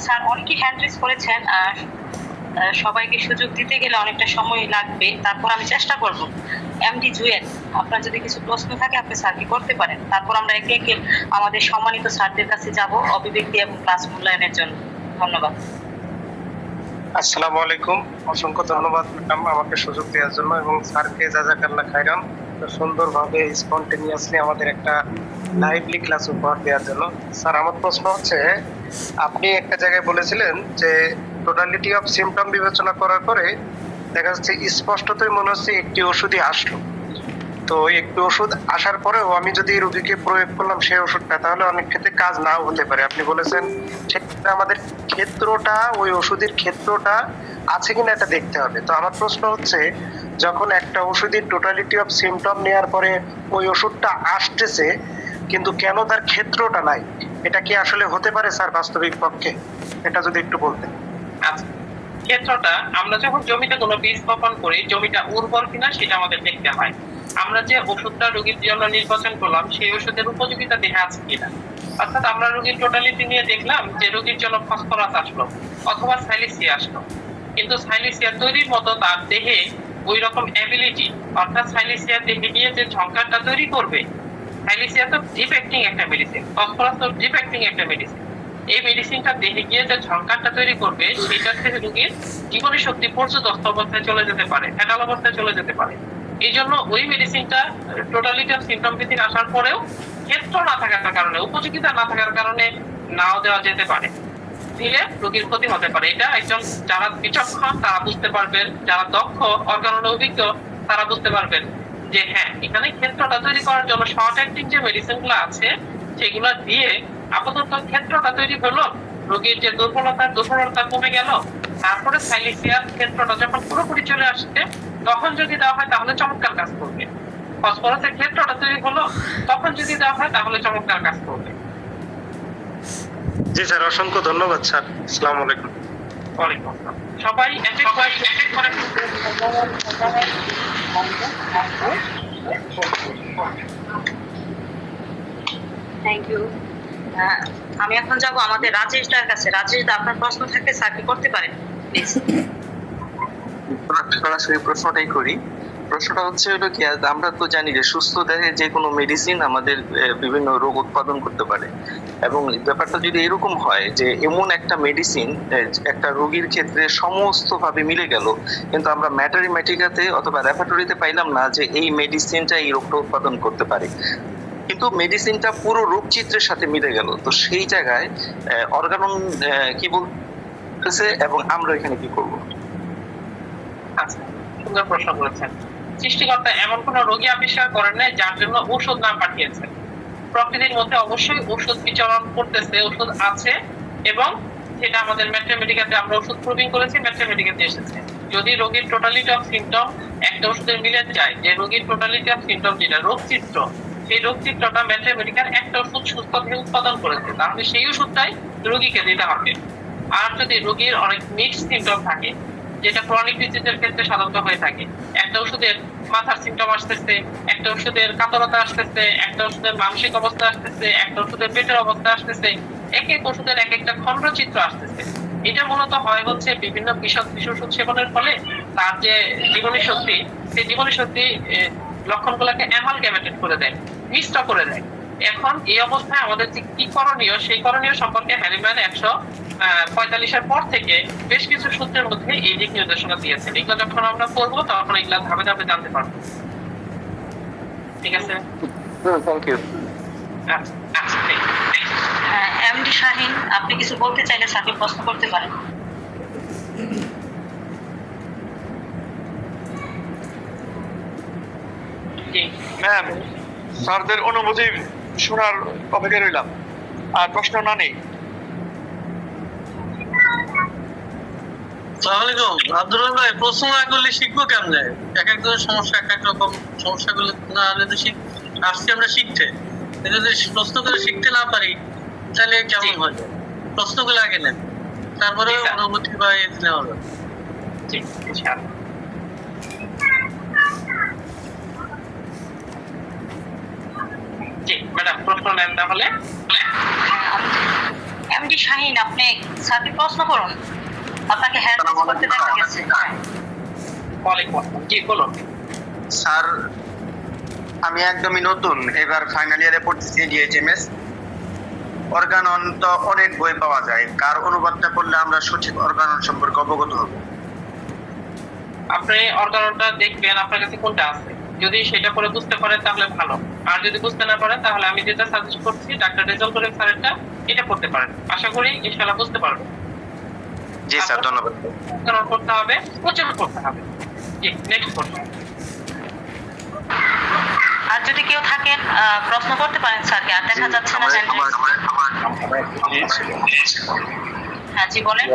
S1: স্যার, অনেকেই হ্যান্ড রেজ করেছেন, সবাইকে সুযোগ দিতে গেলে অনেকটা সময় লাগবে, তারপর আমি চেষ্টা করব। এমডি জুয়েল, আপনার যদি কিছু প্রশ্ন থাকে আপনি স্যারকে করতে পারেন, তারপর আমরা একে একে আমাদের সম্মানিত স্যারদের কাছে যাব অভিব্যক্তি এবং ক্লাস মূল্যায়নের জন্য। ধন্যবাদ।
S4: আসসালামু আলাইকুম, অসংখ্য ধন্যবাদ ম্যাডাম আমাকে সুযোগ দেওয়ার জন্য, এবং স্যারকে জাযাকাল্লাহ খাইরান সুন্দরভাবে স্পন্টেনিয়াসলি আমাদের একটা লাইভলি ক্লাস উপহার দেওয়ার জন্য। স্যার, আমার প্রশ্ন হচ্ছে, আপনি একটা জায়গায় বলেছিলেন যে টোটালিটি অফ সিমটম বিবেচনা করার পরে দেখা যাচ্ছে স্পষ্টতই মনে হচ্ছে একটি ওষুধই আসলো। তো একটু ওষুধ আসার পরেও আমি যদি রোগীকে প্রয়োগ করলাম সেই ওষুধটা, তাহলে অনেক ক্ষেত্রে কাজ নাও হতে পারে। আপনি বলেছেন সেক্ষেত্রে আমাদের ক্ষেত্রটা, ওই ওষুধের ক্ষেত্রটা আছে কিনা এটা দেখতে হবে। তো আমার প্রশ্ন হচ্ছে, যখন একটা ওষুধের টোটালিটি অফ সিমটম নেওয়ার পরে ওই ওষুধটা আসতেছে কিন্তু কেন তার ক্ষেত্রটা নাই, এটা কি আসলে হতে পারে স্যার বাস্তবিক পক্ষে? এটা যদি একটু বলতেন।
S2: আচ্ছা, ক্ষেত্রটা আমরা যখন জমিতে কোনো বীজ বপন করি, জমিটা উর্বর কিনা সেটা আমাদের দেখতে হয়। আমরা যে ওষুধটা রোগীর জন্য নির্বাচন করলাম সেই ওষুধের উপযোগিতা দেহে আছে কিনা। অর্থাৎ আমরা রোগীর টোটালিটি নিয়ে দেখলাম যে রোগীর জন্য ফসফরাস আসলো অথবা সাইলিসিয়া আসলো, কিন্তু সাইলিসিয়া তৈরির মতো তার দেহে ওই রকম অ্যাবিলিটি, অর্থাৎ সাইলিসিয়া দেহে গিয়ে যে ঝঙ্কারটা তৈরি করবে, সাইলিসিয়া তো ডিফেক্টিং একটা মেডিসিন, ফসফরাস তো ডিফেক্টিং একটা মেডিসিন, এই মেডিসিনটা দেহে গিয়ে যে ঝঙ্কারটা তৈরি করবে সেটা থেকে রোগীর জীবনী শক্তি পর্যদস্ত অবস্থায় চলে যেতে পারে, ফ্যাটাল অবস্থায় চলে যেতে পারে। এই জন্য ওই মেডিসিনটা টোটালিটি অফ সিমটম ভিত্তিক আসার পরেও ক্ষেত্র না থাকার কারণে, উপযোগিতা না থাকার কারণে নাও দেওয়া যেতে পারে, দিলে রোগীর ক্ষতি হতে পারে। এটা একজন যারা বিচক্ষণ তারা বুঝতে পারবেন, যারা দক্ষ অর্গান অভিজ্ঞ তারা বুঝতে পারবেন যে হ্যাঁ, এখানে ক্ষেত্রটা তৈরি করার জন্য শর্ট অ্যাক্টিং যে মেডিসিন গুলো আছে সেগুলো দিয়ে আপাতত ক্ষেত্রটা তৈরি হলো, রোগীর যে দুর্বলতা কমে গেল, তারপরে সাইলিসিয়ার ক্ষেত্রটা যখন পুরোপুরি চলে আসছে তখন যদি দেওয়া হয় তাহলে চমৎকার কাজ করবে। ফসফরাসের ক্ষেত্রটা তৈরি হলো, তখন যদি দেওয়া হয় তাহলে চমৎকার কাজ করবে।
S4: জি স্যার, অসংখ্য ধন্যবাদ স্যার। আসসালামু আলাইকুম।
S2: ওয়ালাইকুম আসসালাম। সবাই এক এক করে
S1: থ্যাংক ইউ। আমি এখন যাব আমাদের রাজেশদার কাছে। রাজেশ দা, আপনার প্রশ্ন থাকলে স্যারকে করতে পারেন প্লিজ।
S5: সরাসরি প্রশ্নটাই করি। প্রশ্নটা হচ্ছে হলো কি, আমরা তো জানি যে সুস্থ দেহে যে কোনো মেডিসিন আমাদের বিভিন্ন রোগ উৎপাদন করতে পারে, এবং ব্যাপারটা যদি এরকম হয় যে এমন একটা মেডিসিন একটা রোগীর ক্ষেত্রে সমস্ত ভাবে মিলে গেল, কিন্তু আমরা ম্যাটারিমেটিকাতে অথবা ল্যাবরেটরিতে পাইলাম না যে এই মেডিসিনটা এই রোগটা উৎপাদন করতে পারে, কিন্তু মেডিসিনটা পুরো রোগ চিত্রের সাথে মিলে গেল, তো সেই জায়গায় অর্গানন কি বলতেছে এবং আমরা এখানে কি করব?
S2: আচ্ছা, সুন্দর প্রশ্ন করেছেন। সৃষ্টিকর্তা এমন কোন রোগী আবিষ্কার করেন নাই যার জন্য ঔষধ না পাঠিয়েছেন। প্রকৃতির মধ্যে অবশ্যই ওষুধ বিচরণ করতেছে, ওষুধ আছে, এবং সেটা আমাদের ম্যাথমেটিক্যাতে আমরা ওষুধ প্রুভিং করেছি, ম্যাথমেটিক্যাতে এসেছে। যদি রোগীর টোটালিটি অফ সিমটম একটা ওষুধের মিলে যায়, যে রোগীর টোটালিটি অফ সিমটম যেটা রোগ চিত্র, সেই রোগ চিত্রটা ম্যাথমেটিক্যাল একটা ওষুধ সুস্থ থেকে উৎপাদন করেছে, তাহলে সেই ওষুধটাই রোগীকে দিতে হবে। আর যদি রোগীর অনেক মিক্স সিমটম থাকে, যেটা ক্রনিক ডিজিজের ক্ষেত্রে সাধারণত হয়ে থাকে, একটা ওষুধের মাথার সিমটম আসতেছে, একটা ওষুধের কাতরতা আসতেছে, একটা ওষুধের মানসিক অবস্থা আসতেছে, একটা ওষুধের পেটের অবস্থা আসতেছে, এক এক ওষুধের এক একটা খণ্ডচিত্র আসতেছে। এটা মূলত হয় হচ্ছে বিভিন্ন বিষ ওষুধ সেবনের ফলে তার যে জীবনী শক্তি, সেই জীবনী শক্তি লক্ষণগুলোকে অ্যামালগামেটেড করে দেয়, মিশ্র করে দেয়। এখন এই অবস্থায় আমাদের যে কি করণীয়, সেই করণীয় সম্পর্কে হ্যারিম্যান 145-এর পর থেকে বেশ কিছু সূত্রের মধ্যে এই দিক নির্দেশনা দিয়েছেন। এগুলো যখন আমরা করবো তখন এগুলা ধাপে ধাপে জানতে পারবো। ঠিক আছে,
S5: থ্যাংক ইউ।
S2: আচ্ছা, ঠিক আছে।
S1: এমডি শাহিন, আপনি কিছু বলতে চাইলে স্যারকে প্রশ্ন করতে পারেন।
S2: জি,
S3: ম্যাম, স্যারদের অনুভূতি শোনার অপেক্ষায় রইলাম। আর প্রশ্ন না নেই।
S6: আসসালামাইকুম। আব্দুর রহমান ভাই, প্রশ্ন না করলে শিখবো কেমনে? এক একজনের সমস্যা এক এক রকম, সমস্যাগুলো না হলে তো আসছি আমরা শিখতে, যদি প্রশ্ন করে শিখতে না পারি তাহলে কেমন হয়? প্রশ্নগুলো আগে নেন, তারপরে অনুভূতি বা নেওয়া হবে।
S2: জি, ইনশাআল্লাহ। জি ম্যাডাম, প্রশ্ন নেন তাহলে।
S1: এমডি শাহিন, আপনি স্যারকে প্রশ্ন করুন, আপনাকে হ্যান্ড রেজ করতে দেখা গেছে।
S2: ওয়ালাইকুম আসসালাম। জি, বলুন।
S5: স্যার, আমি একদমই নতুন, এবার ফাইনাল ইয়ারে পড়তেছি ডিএইচএমএস। অর্গানন তো অনেক বই পাওয়া যায়, কার অনুবাদটা করলে আমরা সঠিক অর্গানন সম্পর্কে অবগত হব?
S2: আপনি অর্গাননটা দেখবেন আপনার কাছে কোনটা আছে, যদি সেটা করে বুঝতে পারেন তাহলে ভালো, আর যদি বুঝতে না পারেন তাহলে আমি যেটা সাজেস্ট করছি ডাক্তার রেজাল্ট করে স্যারেরটা, এটা করতে পারেন। আশা করি ইনশাআল্লাহ বুঝতে পারবেন।
S5: জি স্যার, ধন্যবাদ।
S2: অর্গানন করতে হবে, প্রচার করতে হবে। জি, নেক্সট প্রশ্ন।
S1: আর যদি কেউ থাকেন প্রশ্ন করতে পারেন স্যারকে। আর দেখা যাচ্ছে না হ্যান্ড রেজ। হ্যাঁ, জি বলেন।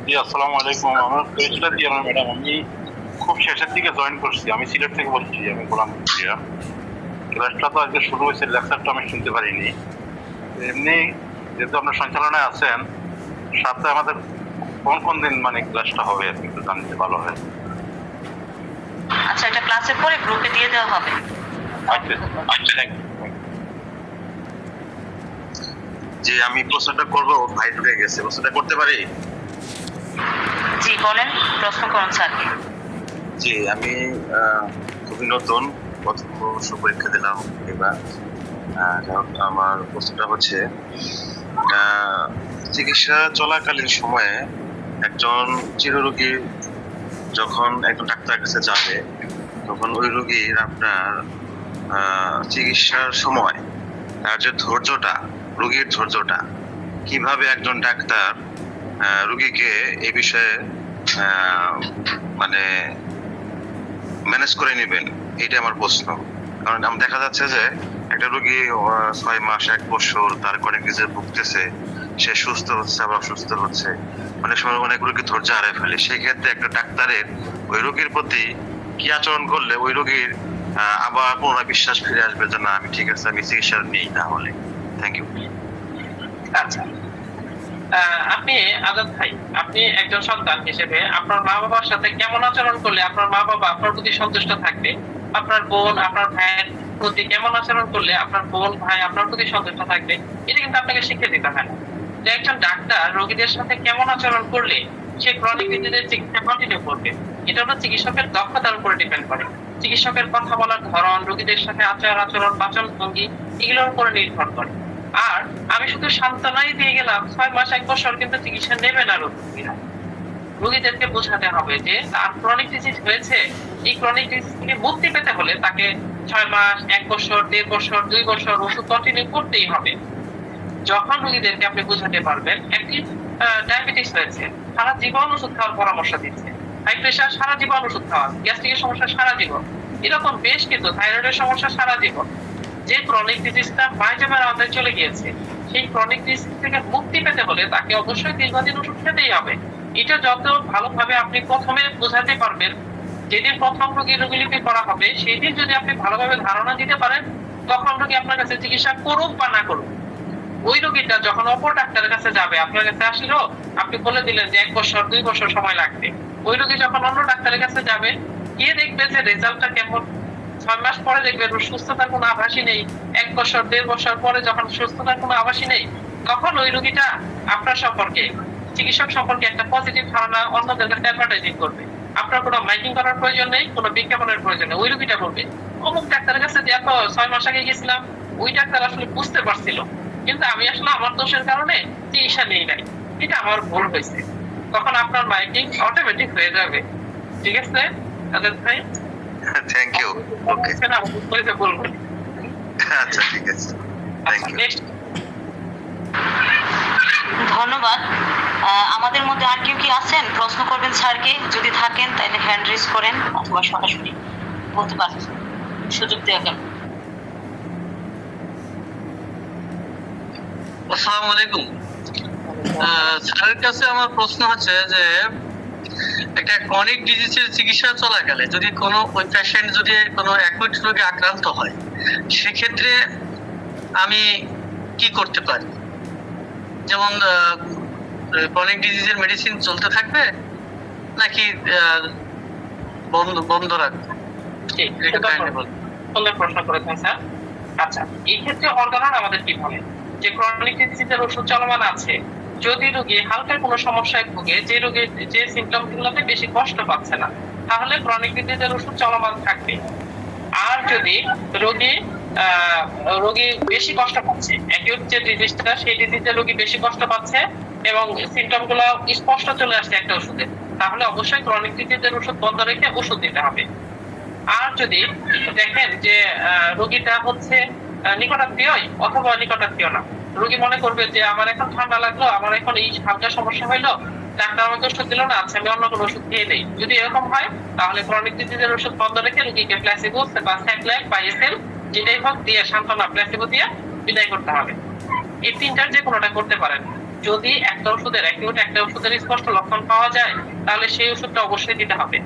S7: জি, আসসালামু আলাইকুম। আমার পেজটা দিয়ে ম্যাডাম, আমি খুব শেষের দিকে জয়েন করছি। আমি সিলেট থেকে বলছি, আমি গোলাম মুর্শিদ। ক্লাসটা তো আজকে শুরু হয়েছে, লেকচারটা আমি শুনতে পারিনি। এমনি যেহেতু আপনার সঞ্চালনায় আছেন, সপ্তাহে আমাদের কোন কোন দিন মানে ক্লাসটা হবে আর কি একটু জানতে ভালো হয়।
S1: আচ্ছা, এটা ক্লাসের পরে গ্রুপে দিয়ে দেওয়া হবে।
S7: আচ্ছা, থ্যাংক ইউ।
S5: যে আমি প্রশ্নটা করবো, ভাই ঢুকে গেছে, প্রশ্নটা করতে পারি?
S1: জি বলেন, প্রশ্ন করুন স্যারকে।
S5: জি, আমি খুবই নতুন, প্রথম বর্ষ পরীক্ষা দিলাম এবার। আমার প্রশ্নটা হচ্ছে, চিকিৎসা চলাকালীন সময়ে একজন চিররোগী যখন একজন ডাক্তারের কাছে যাবে, তখন ওই রোগীর আপনার চিকিৎসার সময় তার যে ধৈর্যটা, রোগীর ধৈর্যটা, কিভাবে একজন ডাক্তার রোগীকে এই বিষয়ে মানে ম্যানেজ করে নেবেন, এইটা আমার প্রশ্ন। কারণ আমার দেখা যাচ্ছে যে একটা রোগী 6 মাস 1 বছর তার অনেক কিছু ভুগতেছে, সে সুস্থ হচ্ছে আবার অসুস্থ হচ্ছে, অনেক সময় অনেক রোগী ধৈর্য হারায় ফেলে। সেই ক্ষেত্রে একটা ডাক্তারের ওই রোগীর প্রতি কি আচরণ করলে ওই রোগীর
S7: আবার পুনরায় বিশ্বাস ফিরে আসবে যে না আমি ঠিক আছে, আমি চিকিৎসা নেই তাহলে। Thank you.
S2: আচ্ছা, আপনি আজাদ ভাই, আপনি একজন সন্তান হিসেবে আপনার মা বাবার সাথে কেমন আচরণ করলে আপনার মা বাবা আপনার প্রতি সন্তুষ্ট থাকবে? আপনার বোন আপনার ভাইয়ের প্রতি কেমন আচরণ করলে আপনার বোন ভাই আপনার প্রতি সন্তুষ্ট থাকবে? এটা কিন্তু আপনাকে শিখিয়ে দিতে হয় না। যে একজন ডাক্তার রোগীদের সাথে কেমন আচরণ করলে সে ক্রনিক ডিজিজের চিকিৎসা কন্টিনিউ করবে, এটা হলো চিকিৎসকের দক্ষতার উপরে ডিপেন্ড করে। চিকিৎসকের কথা বলার ধরন, রোগীদের সাথে আচরণ, বাচন ভঙ্গি, এগুলোর উপরে নির্ভর করে। আর আমি শুধু সান্ত্বনাই দিয়ে গেলাম 6 মাস 1 বছর কিন্তু চিকিৎসা নেবে না রোগীরা। রোগীদেরকে বোঝাতে হবে যে তার ক্রনিক ডিজিজ হয়েছে, এই ক্রনিক ডিজিজ থেকে মুক্তি পেতে হলে তাকে 6 মাস 1 বছর 1.5 বছর 2 বছর ওষুধ কন্টিনিউ করতেই হবে। যখন রোগীদেরকে আপনি বোঝাতে পারবেন একটি ডায়াবেটিস হয়েছে, সারা জীবন ওষুধ খাওয়ার পরামর্শ দিচ্ছে, হাই প্রেশার সারা জীবন ওষুধ খাওয়া, গ্যাস্ট্রিকের সমস্যা সারা জীবন, এরকম বেশ কিছু, থাইরয়েডের সমস্যা সারা জীবন, যে ক্রনিক ডিজিজটা মাইজমের আওতায় চলে গিয়েছে, সেই ক্রনিক ডিজিজ থেকে মুক্তি পেতে হলে তাকে অবশ্যই দীর্ঘদিন ওষুধ খেতেই হবে। এটা যত ভালোভাবে আপনি প্রথমে বোঝাতে পারবেন, যেদিন প্রথম রোগীর রোগীলিপি করা হবে সেই দিন যদি আপনি ভালোভাবে ধারণা দিতে পারেন, তখন রোগী আপনার কাছে চিকিৎসা করুক বা না করুক, ওই রোগীটা যখন অপর ডাক্তারের কাছে যাবে, আপনার কাছে আসলো, আপনি বলে দিলেন যে 1 বছর 2 বছর সময় লাগবে, ওই রোগী যখন অন্য ডাক্তারের কাছে যাবে, গিয়ে দেখবে যে রেজাল্টটা কেমন, 6 মাস পরে দেখবেন সুস্থতার কোনো আভাসই নেই, 1 বছর 1.5 বছর পরে যখন সুস্থতার কোনো আভাসই নেই, তখন ওই রোগীটা আপনার সম্পর্কে, চিকিৎসক সম্পর্কে একটা পজিটিভ ধারণা অন্যদের কাছে অ্যাডভার্টাইজিং করবে। আপনার কোনো মাইকিং করার প্রয়োজন নেই, কোনো বিজ্ঞাপনের প্রয়োজন নেই। ওই রোগীটা বলবে অমুক ডাক্তারের কাছে যে এত 6 মাস আগে গেছিলাম, ওই ডাক্তার আসলে বুঝতে পারছিল, কিন্তু আমি আসলে আমার দোষের কারণে চিকিৎসা নেই নাই, এটা আমার ভুল হয়েছে। তখন আপনার মাইকিং অটোমেটিক হয়ে যাবে। ঠিক আছে আজাদ ভাই?
S7: Thank you. ওকে,
S2: বলবেন।
S7: আচ্ছা ঠিক আছে, থ্যাংক ইউ।
S2: নেক্সট।
S1: ধন্যবাদ। আমাদের মধ্যে আর কেউ কি আছেন প্রশ্ন করবেন স্যারকে? যদি থাকেন তাহলে হ্যান্ড রেজ করেন অথবা সরাসরি বলতে পারেন, সুযোগ দেওয়া গেল।
S6: আসসালামু আলাইকুম। স্যারের কাছে আমার প্রশ্ন হচ্ছে যে একটা ক্রনিক ডিজিজের চিকিৎসা চলাকালে যদি কোনো ওই পেশেন্ট যদি কোনো অ্যাকুট রোগে আক্রান্ত হয়, সেক্ষেত্রে আমি কি করতে পারি? যেমন ক্রনিক ডিজিজের মেডিসিন চলতে থাকবে নাকি বন্ধ রাখবে?
S2: প্রশ্ন করেছেন স্যার। আচ্ছা, এই ক্ষেত্রে অর্গানার আমাদের কি বলে যে ক্রনিক ডিজিজের ওষুধ চলমান আছে, যদি রোগী হালকা কোনো সমস্যায় ভোগে, যে রোগীর যে সিমটম গুলোতে বেশি কষ্ট পাচ্ছে না, তাহলে ক্রনিক ডিজিজের ওষুধ চলমান থাকবে। আর যদি রোগী বেশি কষ্ট পাচ্ছে, অ্যাকিউট যে ডিজিজটা, সেই ডিজিজের রোগী বেশি কষ্ট পাচ্ছে এবং সিমটম গুলো স্পষ্ট চলে আসছে একটা ওষুধে, তাহলে অবশ্যই ক্রনিক ডিজিজের ওষুধ বন্ধ রেখে ওষুধ দিতে হবে। আর যদি দেখেন যে রোগীটা হচ্ছে নিকটাত্মীয় অথবা নিকটাত্মীয় না, রোগী মনে করবে যে আমার এখন ঠান্ডা লাগলো, আমার এখন এই হালকা সমস্যা হইলো, ডাক্তার আমাকে ওষুধ দিল না, আচ্ছা আমি অন্য কোনো ওষুধ খেয়ে নেই, যদি এরকম হয় তাহলে ক্রনিক ডিজিজের ওষুধ বন্ধ রেখে রোগীকে প্লাসিবো বা স্যাপ্লাইক বা এসএল যেটাই হোক দিয়ে সান্ত্বনা, প্লাসিবো দিয়ে বিদায় করতে হবে। এই তিনটার যে কোনোটা করতে পারেন। যদি একটা ওষুধের একটা ওষুধের স্পষ্ট লক্ষণ পাওয়া যায়, তাহলে সেই ওষুধটা অবশ্যই দিতে হবে,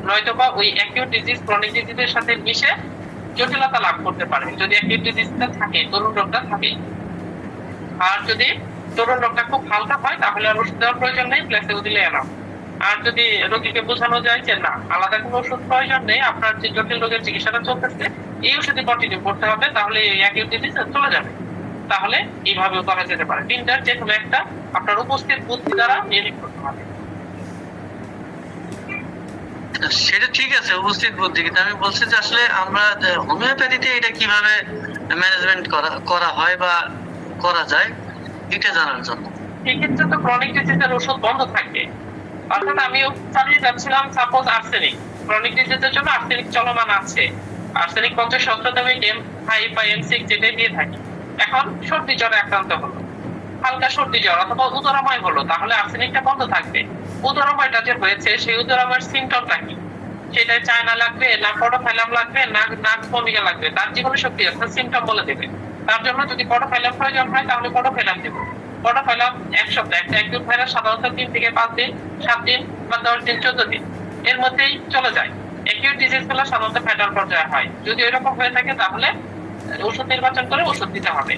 S2: নয়তোবা ওই অ্যাকিউট ডিজিজ ক্রনিক ডিজিজের সাথে মিশে জটিলতা লাভ করতে পারে। যদি অ্যাকিউট ডিজিজটা থাকে, তরুণ রোগটা থাকে, আর যদি তরুণ রোগটা খুব হালকা হয় তাহলে আর ওষুধ দেওয়ার প্রয়োজন নেই, প্লেসিবো দিলে এনাফ। আর যদি রোগীকে বোঝানো যায় যে না আলাদা কোনো ওষুধ প্রয়োজন নেই, আপনার যে জটিল রোগের চিকিৎসাটা চলতেছে এই ওষুধই কন্টিনিউ করতে হবে, তাহলে এই অ্যাকিউট ডিজিজ চলে যাবে। তাহলে এইভাবেও করা যেতে পারে। তিনটার যে কোনো একটা আপনার উপস্থিত বুদ্ধি দ্বারা নির্ণয় করতে হবে।
S6: সেটা ঠিক আছে, উপস্থিত বুদ্ধি, কিন্তু আমি বলছি যে আসলে আমরা হোমিওপ্যাথিতে এটা কিভাবে ম্যানেজমেন্ট করা হয় বা করা যায় এটা জানার জন্য।
S2: সেক্ষেত্রে তো ক্রনিক ডিজিজের ওষুধ বন্ধ থাকবে। অর্থাৎ আমিও চালিয়ে যাচ্ছিলাম সাপোজ আর্সেনিক, ক্রনিক ডিজিজের জন্য আর্সেনিক চলমান আছে, আর্সেনিক 50 আমি M5 বা M6 যেটাই দিয়ে থাকি। এখন সর্দি জ্বরে আক্রান্ত হলো, হালকা সর্দি জ্বর অথবা উদরাময় হলো, তাহলে আর্সেনিকটা বন্ধ থাকবে। উদরাময়টা যে হয়েছে সেই উদরাময়ের সিমটমটা কি, সেটা চায়না লাগবে না পডোফাইলাম লাগবে না নাক ভূমিকা লাগবে, তার জীবনে শক্তি আছে, সিমটম বলে দেবে। তার জন্য যদি পডোফাইলাম প্রয়োজন হয় তাহলে পডোফাইলাম দেব। পডোফাইলাম 1 সপ্তাহ, একটা অ্যাকিউট ভাইরাস সাধারণত 3 থেকে 5 দিন, 7 দিন বা 10 দিন, 14 দিন এর মধ্যেই চলে যায়। অ্যাকিউট ডিজিজ গুলো সাধারণত ফ্যাটাল পর্যায়ে হয়। যদি এরকম হয়ে থাকে তাহলে ওষুধ নির্বাচন করে ওষুধ দিতে হবে।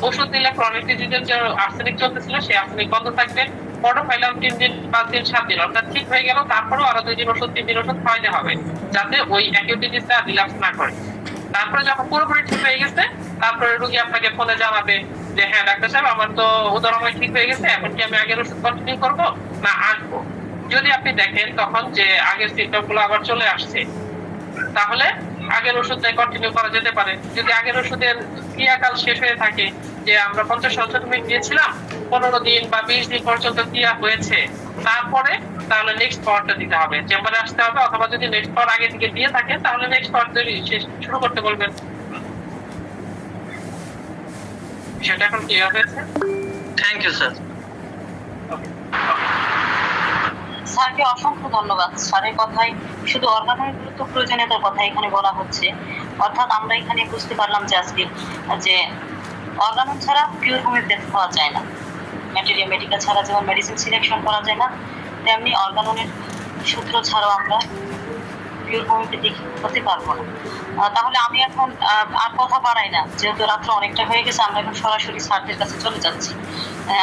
S2: ওষুধ দিলে ক্রনিক ডিজিজের যে আর্সেনিক চলতেছিল সেই আর্সেনিক বন্ধ থাকবে। পডোফাইলাম 3 দিন 5 দিন 7 দিন অর্থাৎ ঠিক হয়ে গেল, তারপরেও আরো 2 দিন ওষুধ 3 দিন ওষুধ খাওয়াইতে হবে যাতে ওই অ্যাকিউট ডিজিজটা রিল্যাপস না করে। তারপরে যখন পুরোপুরি ঠিক হয়ে গেছে তারপরে রোগী আপনাকে ফোনে জানাবে যে হ্যাঁ ডাক্তার সাহেব আমার তো উদাহরণময় ঠিক হয়ে গেছে, এখন কি আমি আগের ওষুধ কন্টিনিউ করবো না আসবো। যদি আপনি দেখেন তখন যে আগের সিমটম গুলো আবার চলে আসছে তাহলে আগের ওষুধটাই কন্টিনিউ করা যেতে পারে। যদি আগের ওষুধের ক্রিয়াকাল শেষ হয়ে থাকে, যে আমরা 50 মিনিট দিয়েছিলাম 15 দিন বা 20 দিন পর্যন্ত ক্রিয়া হয়েছে, তারপরে তাহলে নেক্সট পাওয়ারটা দিতে হবে, চেম্বারে আসতে হবে, অথবা যদি নেক্সট পাওয়ার আগে থেকে দিয়ে থাকে তাহলে নেক্সট পাওয়ার শুরু করতে বলবেন। সেটা এখন ক্লিয়ার হয়েছে?
S6: Thank you sir.
S1: স্যারকে অসংখ্য ধন্যবাদ। স্যারের কথাই শুধু অর্গানের গুরুত্ব প্রয়োজনীয়তার কথা এখানে বলা হচ্ছে। অর্থাৎ আমরা এখানে বুঝতে পারলাম যে আজকে যে অর্গানন ছাড়া পিওর হোমিওপ্যাথি পাওয়া যায় না। মেডিকেল ছাড়া যেমন মেডিসিন সিলেকশন করা যায় না, তেমনি অর্গাননের সূত্র ছাড়াও আমরা পিওর হোমিওপ্যাথিক হতে পারবো না। তাহলে আমি এখন আর কথা বাড়াই না, যেহেতু রাত্র অনেকটা হয়ে গেছে, আমরা এখন সরাসরি স্যারদের কাছে চলে যাচ্ছি।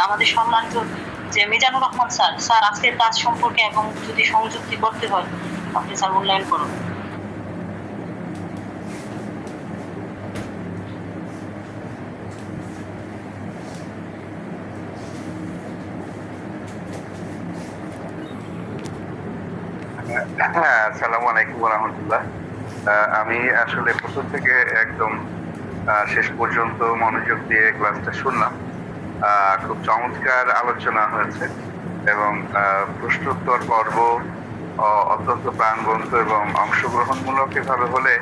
S1: আমাদের সম্মানিত যে মিজানুর রহমান স্যার, স্যার আজকের কাজ সম্পর্কে এবং যদি সংযুক্তি করতে হয় আপনি স্যার মূল্যায়ন করুন।
S8: হ্যাঁ, আসসালামু আলাইকুম রহমতুল্লাহ। আমি আসলে প্রথম থেকে একদম শেষ পর্যন্ত মনোযোগ দিয়ে ক্লাসটা শুনলাম। খুব চমৎকার আলোচনা হয়েছে এবং প্রশ্নোত্তর পর্ব অত্যন্ত প্রাণবন্ত এবং অংশগ্রহণমূলক এভাবে হলে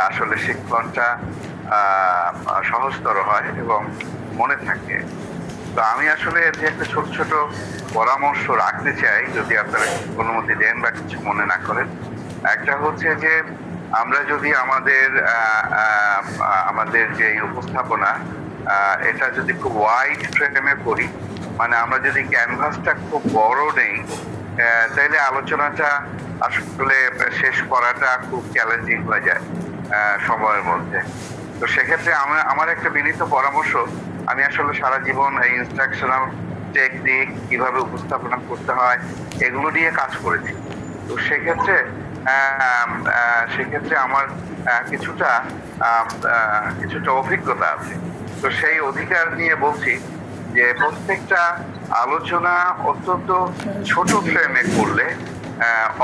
S8: আসলে শিক্ষণটা সহজতর হয় এবং মনে থাকে। তো আমি আসলে যে একটা ছোট ছোট পরামর্শ রাখতে চাই, যদি আপনারা অনুমতি দেন বা কিছু মনে না করেন। একটা হচ্ছে যে আমরা যদি আমাদের যে উপস্থাপনা এটা যদি খুব ওয়াইড ফ্রেমে করি, মানে আমরা যদি ক্যানভাসটা খুব বড় নেই, তাইলে আলোচনাটা আসলে শেষ করাটা খুব চ্যালেঞ্জিং হয়ে যায় সময়ের মধ্যে। তো সেক্ষেত্রে আমার একটা বিনীত পরামর্শ, আমি আসলে সারা জীবন এই ইনস্ট্রাকশনাল টেকনিক কিভাবে উপস্থাপনা করতে হয় এগুলো নিয়ে কাজ করেছি। তো সেক্ষেত্রে আমার কিছুটা অভিজ্ঞতা আছে। তো সেই অধিকার নিয়ে বলছি যে প্রত্যেকটা আলোচনা অত্যন্ত ছোট ফ্রেমে করলে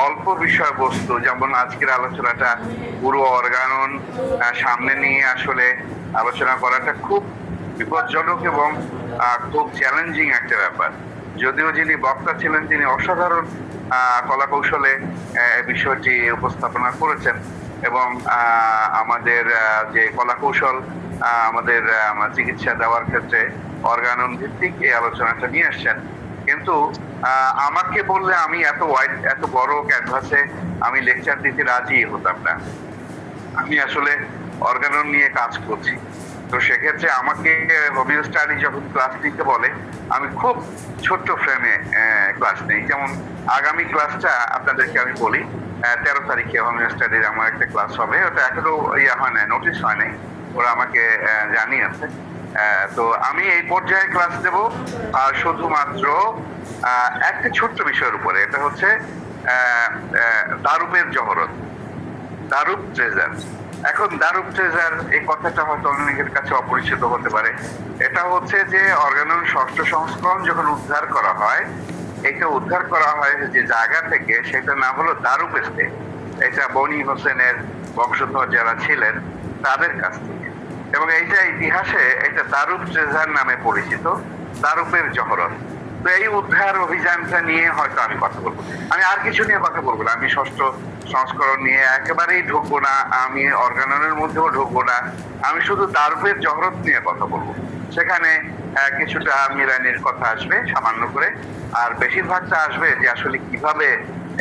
S8: অল্প বিষয়বস্তু, যেমন আজকের আলোচনাটা পুরো অর্গানন সামনে নিয়ে আসলে আলোচনা করাটা খুব বিপজ্জনক এবং খুব চ্যালেঞ্জিং একটা ব্যাপার। যদিও যিনি বক্তা ছিলেন তিনি অসাধারণ কলা কৌশলে বিষয়টি উপস্থাপনা করেছেন এবং আমাদের যে কলা কৌশল আমাদের চিকিৎসা দেওয়ার ক্ষেত্রে অর্গানন ভিত্তিক এই আলোচনাটা নিয়ে আসছেন। কিন্তু আমাকে বললে আমি এত বড় ক্যানভাসে আমি লেকচার দিতে রাজি হতাম না। আমি আসলে অর্গানন নিয়ে কাজ করছি। তো সেক্ষেত্রে আমাকে হোমিও স্টাডি যখন ক্লাস নিতে বলে আমি খুব ছোট্ট ফ্রেমে ক্লাস নেই। যেমন আগামী ক্লাসটা আপনাদেরকে আমি বলি, 13 তারিখে হোমিও স্টাডির আমার একটা ক্লাস হবে। ওটা এখনো হয় না, নোটিশ হয় নাই, ওরা আমাকে জানিয়েছে। তো আমি এই পর্যায়ে ক্লাস দেব আর শুধুমাত্র একটা ছোট্ট বিষয়ের উপরে, এটা হচ্ছে দারুপের জহরত, দারুপ ট্রেজার। এখন দারুপ ট্রেজার এই কথাটা হয়তো অনেকের কাছে অপরিচিত হতে পারে। এটা হচ্ছে যে অর্গানন 6ষ্ঠ সংস্করণ যখন উদ্ধার করা হয়, এটা উদ্ধার করা হয় যে জায়গা থেকে, সেটা নাম হলো দারুপ এস্টেট। এটা বনি হোসেনের বংশধর যারা ছিলেন তাদের কাছ থেকে, এবং এইটা ইতিহাসে এটা দারুপ ট্রেজার নামে পরিচিত, দারুপের জহরত। তো এই উদ্ধার অভিযানটা নিয়ে হয়তো আমি কথা বলবো, আমি আর কিছু নিয়ে কথা বলবো না। আমি 6ষ্ঠ সংস্করণ নিয়ে একেবারেই ঢুকবো না, আমি অর্গাননের মধ্যেও ঢুকবো না, আমি শুধু দারুপের জহরত নিয়ে কথা বলবো। সেখানে কিছুটা মিরানির কথা আসবে সামান্য করে, আর বেশিরভাগটা আসবে যে আসলে কিভাবে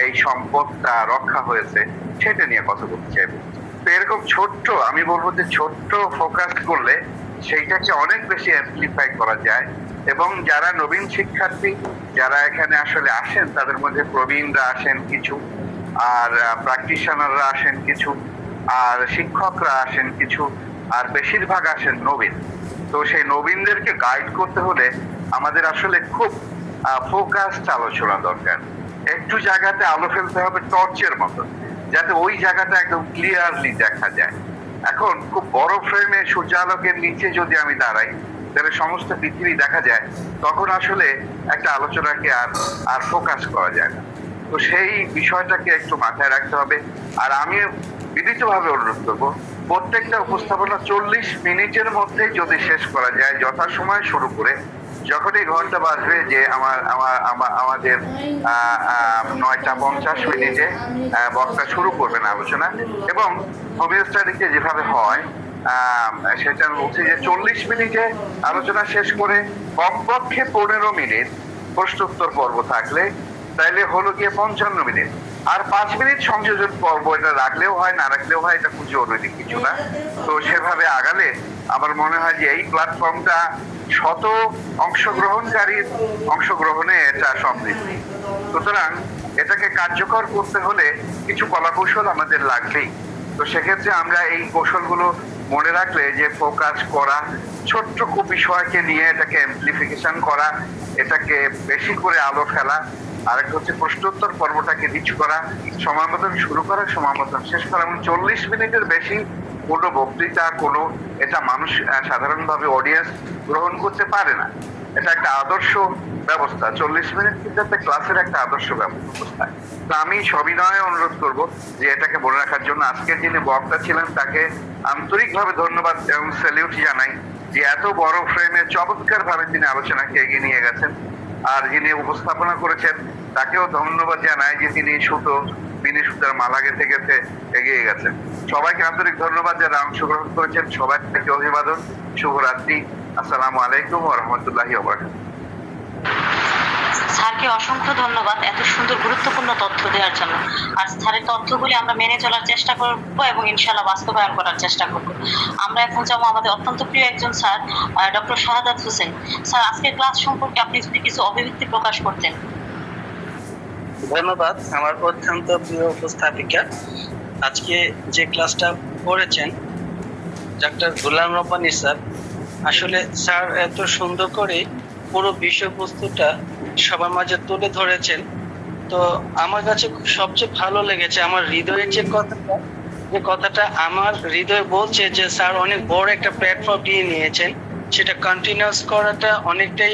S8: এই সম্পদটা রক্ষা হয়েছে সেটা নিয়ে কথা বলতে চাইবো। তো এরকম ছোট্ট, আমি বলবো যে ছোট্ট ফোকাস করলে সেইটাকে অনেক বেশি অ্যাম্প্লিফাই করা যায়। এবং যারা নবীন শিক্ষার্থী যারা এখানে আসলে আসেন, তাদের মধ্যে প্রবীণরা আসেন কিছু, আর প্র্যাকটিশনাররা আসেন কিছু, আর শিক্ষকরা আসেন কিছু, আর বেশিরভাগ আসেন নবীন। তো সেই নবীনদেরকে গাইড করতে হলে আমাদের আসলে খুব ফোকাসড আলোচনা দরকার। একটু জায়গাতে আলো ফেলতে হবে টর্চের মতো, যাতে ওই জায়গাটা একদম ক্লিয়ারলি দেখা যায়। এখন খুব বড় ফ্রেমে সূর্যালোকের নিচে যদি আমি দাঁড়াই, তাহলে সমস্ত পৃথিবী দেখা যায়, তখন আসলে একটা আলোচনাকে আর ফোকাস করা যায় না। তো সেই বিষয়টাকে একটু মাথায় রাখতে হবে। আর আমি বিনীতভাবে অনুরোধ করবো, প্রত্যেকটা উপস্থাপনা 40 মিনিটের মধ্যে যদি শেষ করা যায়, যথাসময়ে শুরু করে, যখনই ঘন্টা বাজবে যে আমাদের 9:50 বক্তা শুরু করবেন আলোচনা, এবং হোমিওস্ট্যাটিকে যেভাবে হয় সেটা আমি বলছি যে 40 মিনিটে আলোচনা শেষ করে কমপক্ষে 15 মিনিট প্রশ্নোত্তর পর্ব থাকলে তাইলে হলো গিয়ে 55 মিনিট, আর 5 মিনিট সংযোজন পর্ব এটা রাখলেও হয়, না রাখলেও হয়, এটা খুব জরুরি কিছু না। তো সেভাবে আগালে আমার মনে হয় যে এই প্ল্যাটফর্মটা শত অংশগ্রহণকারীর অংশগ্রহণে এটা সমৃদ্ধ। সুতরাং এটাকে কার্যকর করতে হলে কিছু কলাকৌশল আমাদের লাগবেই। তো সেক্ষেত্রে আমরা এই কৌশলগুলো মনে রাখলে, যে ফোকাস করা, ছোট্ট খুব বিষয়কে নিয়ে এটাকে অ্যাম্প্লিফিকেশন করা, এটাকে বেশি করে আলো ফেলা, আরেকটা হচ্ছে প্রশ্নোত্তর পর্বটাকে রিচ করা, সময় মতন শুরু করা, সময় মতন শেষ করা, এবং 40 মিনিটের বেশি কোনো বক্তৃতা এটা মানুষ সাধারণভাবে অডিয়েন্স গ্রহণ করতে পারে না। এটা একটা আদর্শ ব্যবস্থা। 40 মিনিট কিন্তু একটা ক্লাসের একটা আদর্শ ব্যবস্থা। তো আমি সবিনয়ে অনুরোধ করব যে এটাকে মনে রাখার জন্য। আজকে যিনি বক্তা ছিলেন তাকে আন্তরিকভাবে ধন্যবাদ এবং স্যালিউট জানাই, যে এত বড় ফ্রেমে চমৎকার ভাবে তিনি আলোচনাকে এগিয়ে নিয়ে গেছেন। আর যিনি উপস্থাপনা করেছেন তাকেও ধন্যবাদ জানাই, যে তিনি বিনি সুতার মালা গেঁথে গেঁথে এগিয়ে গেছেন। সবাইকে আন্তরিক ধন্যবাদ যারা অংশগ্রহণ করেছেন, সবাইকে অভিবাদন, শুভরাত্রি, আসসালামু আলাইকুম ওয়া রাহমাতুল্লাহি ওয়া বারাকাতুহু।
S1: স্যারকে অসংখ্য ধন্যবাদ এত সুন্দর গুরুত্বপূর্ণ তথ্য দেওয়ার জন্য। আর স্যারের তথ্যগুলি আমরা মেনে চলার চেষ্টা করব এবং ইনশাআল্লাহ বাস্তবায়ন করার চেষ্টা করব। আমরা এখন যাবো আমাদের অত্যন্ত প্রিয় একজন sir, doctor Shahadat Hossain. Sir, আজকের ক্লাস সম্পর্কে আপনি যদি কিছু অভিব্যক্তি প্রকাশ করতেন।
S6: ধন্যবাদ আমার অত্যন্ত প্রিয় উপস্থাপিকা। আজকে যে ক্লাসটা করেছেন ডাক্তার গোলাম রব্বানী স্যার, আসলে স্যার এত সুন্দর করে পুরো বিষয়বস্তুটা সবার মাঝে তুলে ধরেছেন। তো আমার কাছে সবচেয়ে ভালো লেগেছে আমার হৃদয়ের যে কথাটা আমার হৃদয় বলছে যে স্যার অনেক বড় একটা প্ল্যাটফর্ম দিয়ে নিয়েছেন, সেটা কন্টিনিউয়াস করাটা অনেকটাই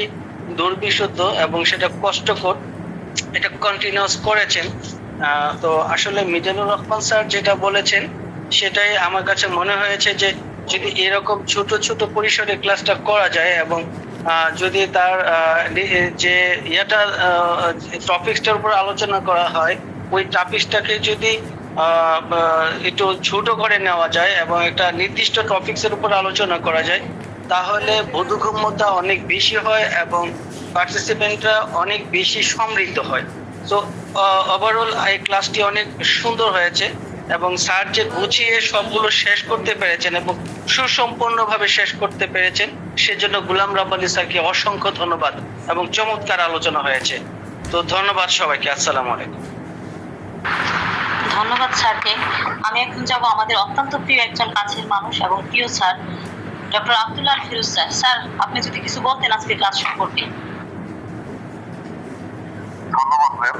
S6: দুর্বিষহ এবং সেটা কষ্টকর, এটা কন্টিনিউয়াস করেছেন। তো আসলে মিজানুর রহমান স্যার যেটা বলেছেন সেটাই আমার কাছে মনে হয়েছে, যে যদি এরকম ছোট ছোট পরিসরে ক্লাসটা করা যায় এবং যদি তার যে টপিকসটার উপর আলোচনা করা হয়, ওই টপিকসটাকে যদি একটু ছোট করে নেওয়া যায় এবং একটা নির্দিষ্ট টপিকসের উপর আলোচনা করা যায়, তাহলে বোধগম্যতা অনেক বেশি হয় এবং পার্টিসিপেন্টরা অনেক বেশি সমৃদ্ধ হয়। তো ওভারঅল এই ক্লাসটি অনেক সুন্দর হয়েছে এবং স্যার যে গুছিয়ে সবগুলো শেষ করতে পেরেছেন এবং সুসম্পন্নভাবে শেষ করতে পেরেছেন, সেজন্য গোলাম রব্বানী স্যারকে অসংখ্য ধন্যবাদ এবং চমৎকার আলোচনা হয়েছে। তো ধন্যবাদ সবাইকে, আসসালামু আলাইকুম।
S1: ধন্যবাদ স্যারকে। আমি এখন যাব আমাদের অত্যন্ত প্রিয় একজন কাছের মানুষ এবং প্রিয় sir, doctor Abdullah Firoz sir. Sir, আপনি যদি কিছু বলতেন আজকে ক্লাস সম্পর্কে।
S8: ধন্যবাদ ম্যাম।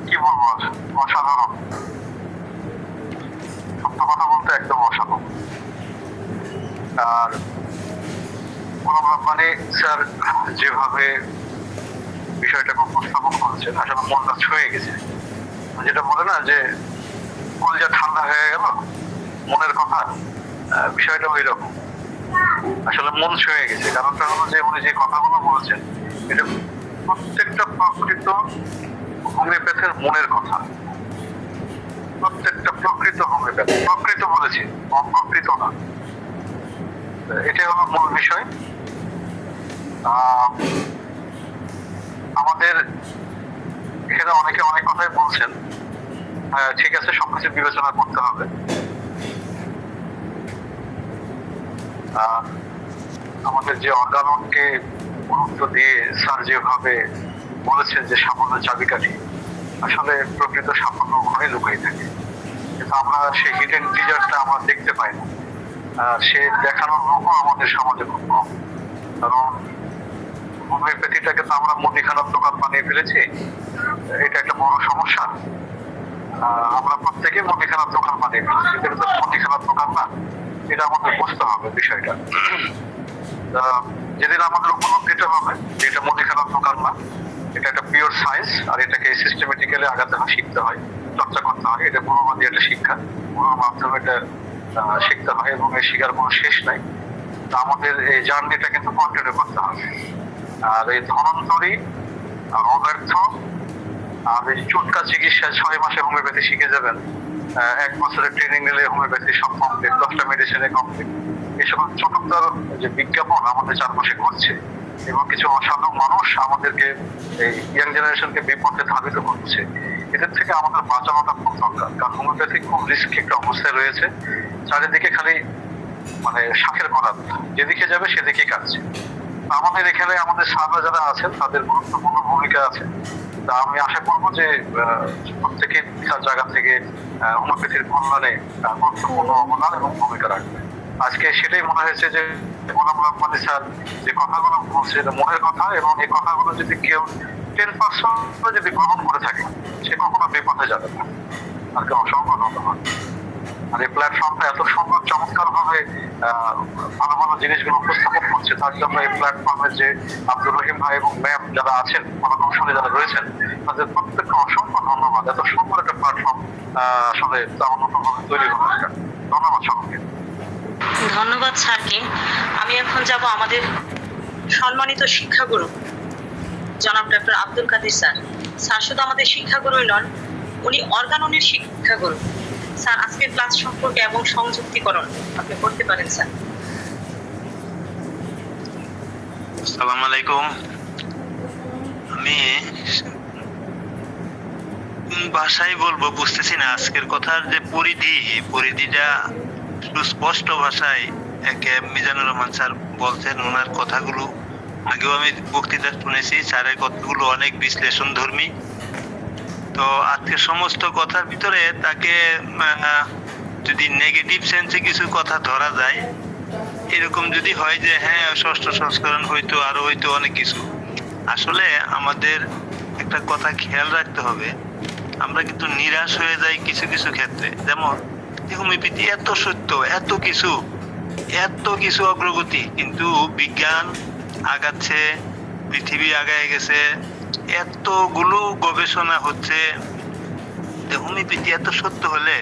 S8: কি বলবো, অসাধারণ, সত্য কথা বলতে একদম অসাধারণ। আর মানে স্যার যেভাবে বিষয়টাকে উপস্থাপন করেছেন, আসলে মনটা ছুঁয়ে গেছে। যেটা বলে না যে কলিজা ঠান্ডা হয়ে গেল, মনের কথা, বিষয়টা ওই রকম। আসলে মন ছুঁয়ে গেছে। কারণটা হলো যে উনি যে কথাগুলো বলেছেন, এটা প্রত্যেকটা প্রকৃত হোমিওপ্যাথের মনের কথা। প্রত্যেকটা প্রকৃত হোমিওপ্যাথ, প্রকৃত বলেছি, অপ্রকৃত না। এটাই হলো মূল বিষয়। আমাদের এখানে অনেকে অনেক কথাই বলছেন, ঠিক আছে, সবকিছু বিবেচনা করতে হবে। আমাদের যে অর্গানকে গুরুত্ব দিয়ে স্যার যেভাবে
S7: বলেছেন যে সাফল্যের চাবিকাঠি, আসলে প্রকৃত সাফল্য ওখানে লুকাই থাকে, কিন্তু আমরা সেই হিডেন টিজারটা আমরা দেখতে পাই না। সে দেখানোর লোকও আমাদের সমাজে খুব কম। কারণ হোমিওপ্যাথিটাকে তো আমরা মুদিখানার দোকান বানিয়ে ফেলেছি, এটা একটা বড় সমস্যা। আমরা প্রত্যেকে মুদিখানার দোকান বানিয়ে ফেলেছি, এটা তো মুদিখানার দোকান না, এটা আমাদের বুঝতে হবে বিষয়টা। যেদিন আমাদের উপলব্ধিটা হবে যে এটা মুদিখানার দোকান না, এটা একটা পিওর সায়েন্স, আর এটাকে সিস্টেমেটিক্যালি আগাতে হয়, শিখতে হয়, চর্চা করতে হয়। এটা গুণবাদী একটা শিক্ষা, গুণের মাধ্যমে এটা শিখতে হয় এবং এই শিখার কোনো শেষ নাই। তা আমাদের এই জার্নিটা কিন্তু কন্টিনিউ করতে হবে। আর এই ধনন্তরী অব্যর্থ আর এই চুটকা চিকিৎসা 6 মাসে হোমিওপ্যাথি শিখে যাবেন, 1 বছরের ট্রেনিং নিলে হোমিওপ্যাথি সব কমপ্লিট, 10টা মেডিসিনে কমপ্লিট, এই সকল চটকদার যে বিজ্ঞাপন আমাদের চারপাশে ঘটছে এবং কিছু অসাধু মানুষ আমাদেরকে এই ইয়াং জেনারেশনকে বিপথে ধাবিত করছে, এদের থেকে আমাদের বাঁচানোটা খুব দরকার। কারণ হোমিওপ্যাথি খুব রিস্কি একটা অবস্থায় রয়েছে, চারিদিকে খালি মানে শাখের করাত, যেদিকে যাবে সেদিকে কাটছে। আমাদের এখানে আমাদের সাহায্য যারা আছেন তাদের গুরুত্বপূর্ণ ভূমিকা আছে। তা আমি আশা করবো যে প্রত্যেকে তার জায়গা থেকে হোমিওপ্যাথির কল্যাণে গুরুত্বপূর্ণ অবদান এবং ভূমিকা রাখবে। আজকে সেটাই মনে হয়েছে যে গোলাম রহমান স্যার যে কথাগুলো বলছে এটা মনের কথা, এবং এই কথাগুলো যদি কেউ 10% যদি গ্রহণ করে থাকে সে কখনো বিপথে যাবে না। আর কেউ অসংখ্য ধন্যবাদ। আর এই প্ল্যাটফর্মটা এত সুন্দর চমৎকার ভাবে ভালো ভালো জিনিসগুলো উপস্থাপন করছে, তার জন্য এই প্ল্যাটফর্মের যে আব্দুর রহিম ভাই এবং ম্যাম যারা আছেন, কৌশলী যারা রয়েছেন, তাদের প্রত্যেককে অসংখ্য ধন্যবাদ। এত সুন্দর একটা প্ল্যাটফর্ম আসলে আমার নতুন ভাবে তৈরি হওয়া দরকার। ধন্যবাদ সকলকে।
S1: ধন্যবাদ স্যারকে। আমি এখন যাব আমাদের সম্মানিত শিক্ষাগুরু জনাব ডক্টর আব্দুল কাদের স্যার। স্যার শুধু আমাদের শিক্ষাগুরুই নন, উনি অর্গাননের শিক্ষাগুরু। স্যার আজকের ক্লাস সম্পর্কে এবং সংযুক্তিকরণ আপনি করতে পারেন স্যার।
S9: আসসালামু আলাইকুম। আমি ভাষায় বলবো বুঝতেছি না, আজকের কথার যে পরিধিটা সুস্পষ্ট ভাষায় মিজানুর রহমান স্যার বলছেন। ওনার কথাগুলো আগেও আমি বক্তৃতা শুনেছি, স্যারের কথাগুলো অনেক বিশ্লেষণ ধর্মী। তো আজকে সমস্ত কথার ভিতরে তাকে যদি নেগেটিভ সেন্সে কিছু কথা ধরা যায়, এরকম যদি হয় যে হ্যাঁ 6ষ্ঠ সংস্করণ হয়তো আরো হয়তো অনেক কিছু, আসলে আমাদের একটা কথা খেয়াল রাখতে হবে, আমরা কিন্তু নিরাশ হয়ে যাই কিছু কিছু ক্ষেত্রে। যেমন হোমিওপ্যাথি এত সত্য, এত কিছু অগ্রগতি, কিন্তু বিজ্ঞান আগাচ্ছে, পৃথিবী আগায় গেছে, এতগুলো গবেষণা হচ্ছে, হোমিওপ্যাথি এত সত্য হলে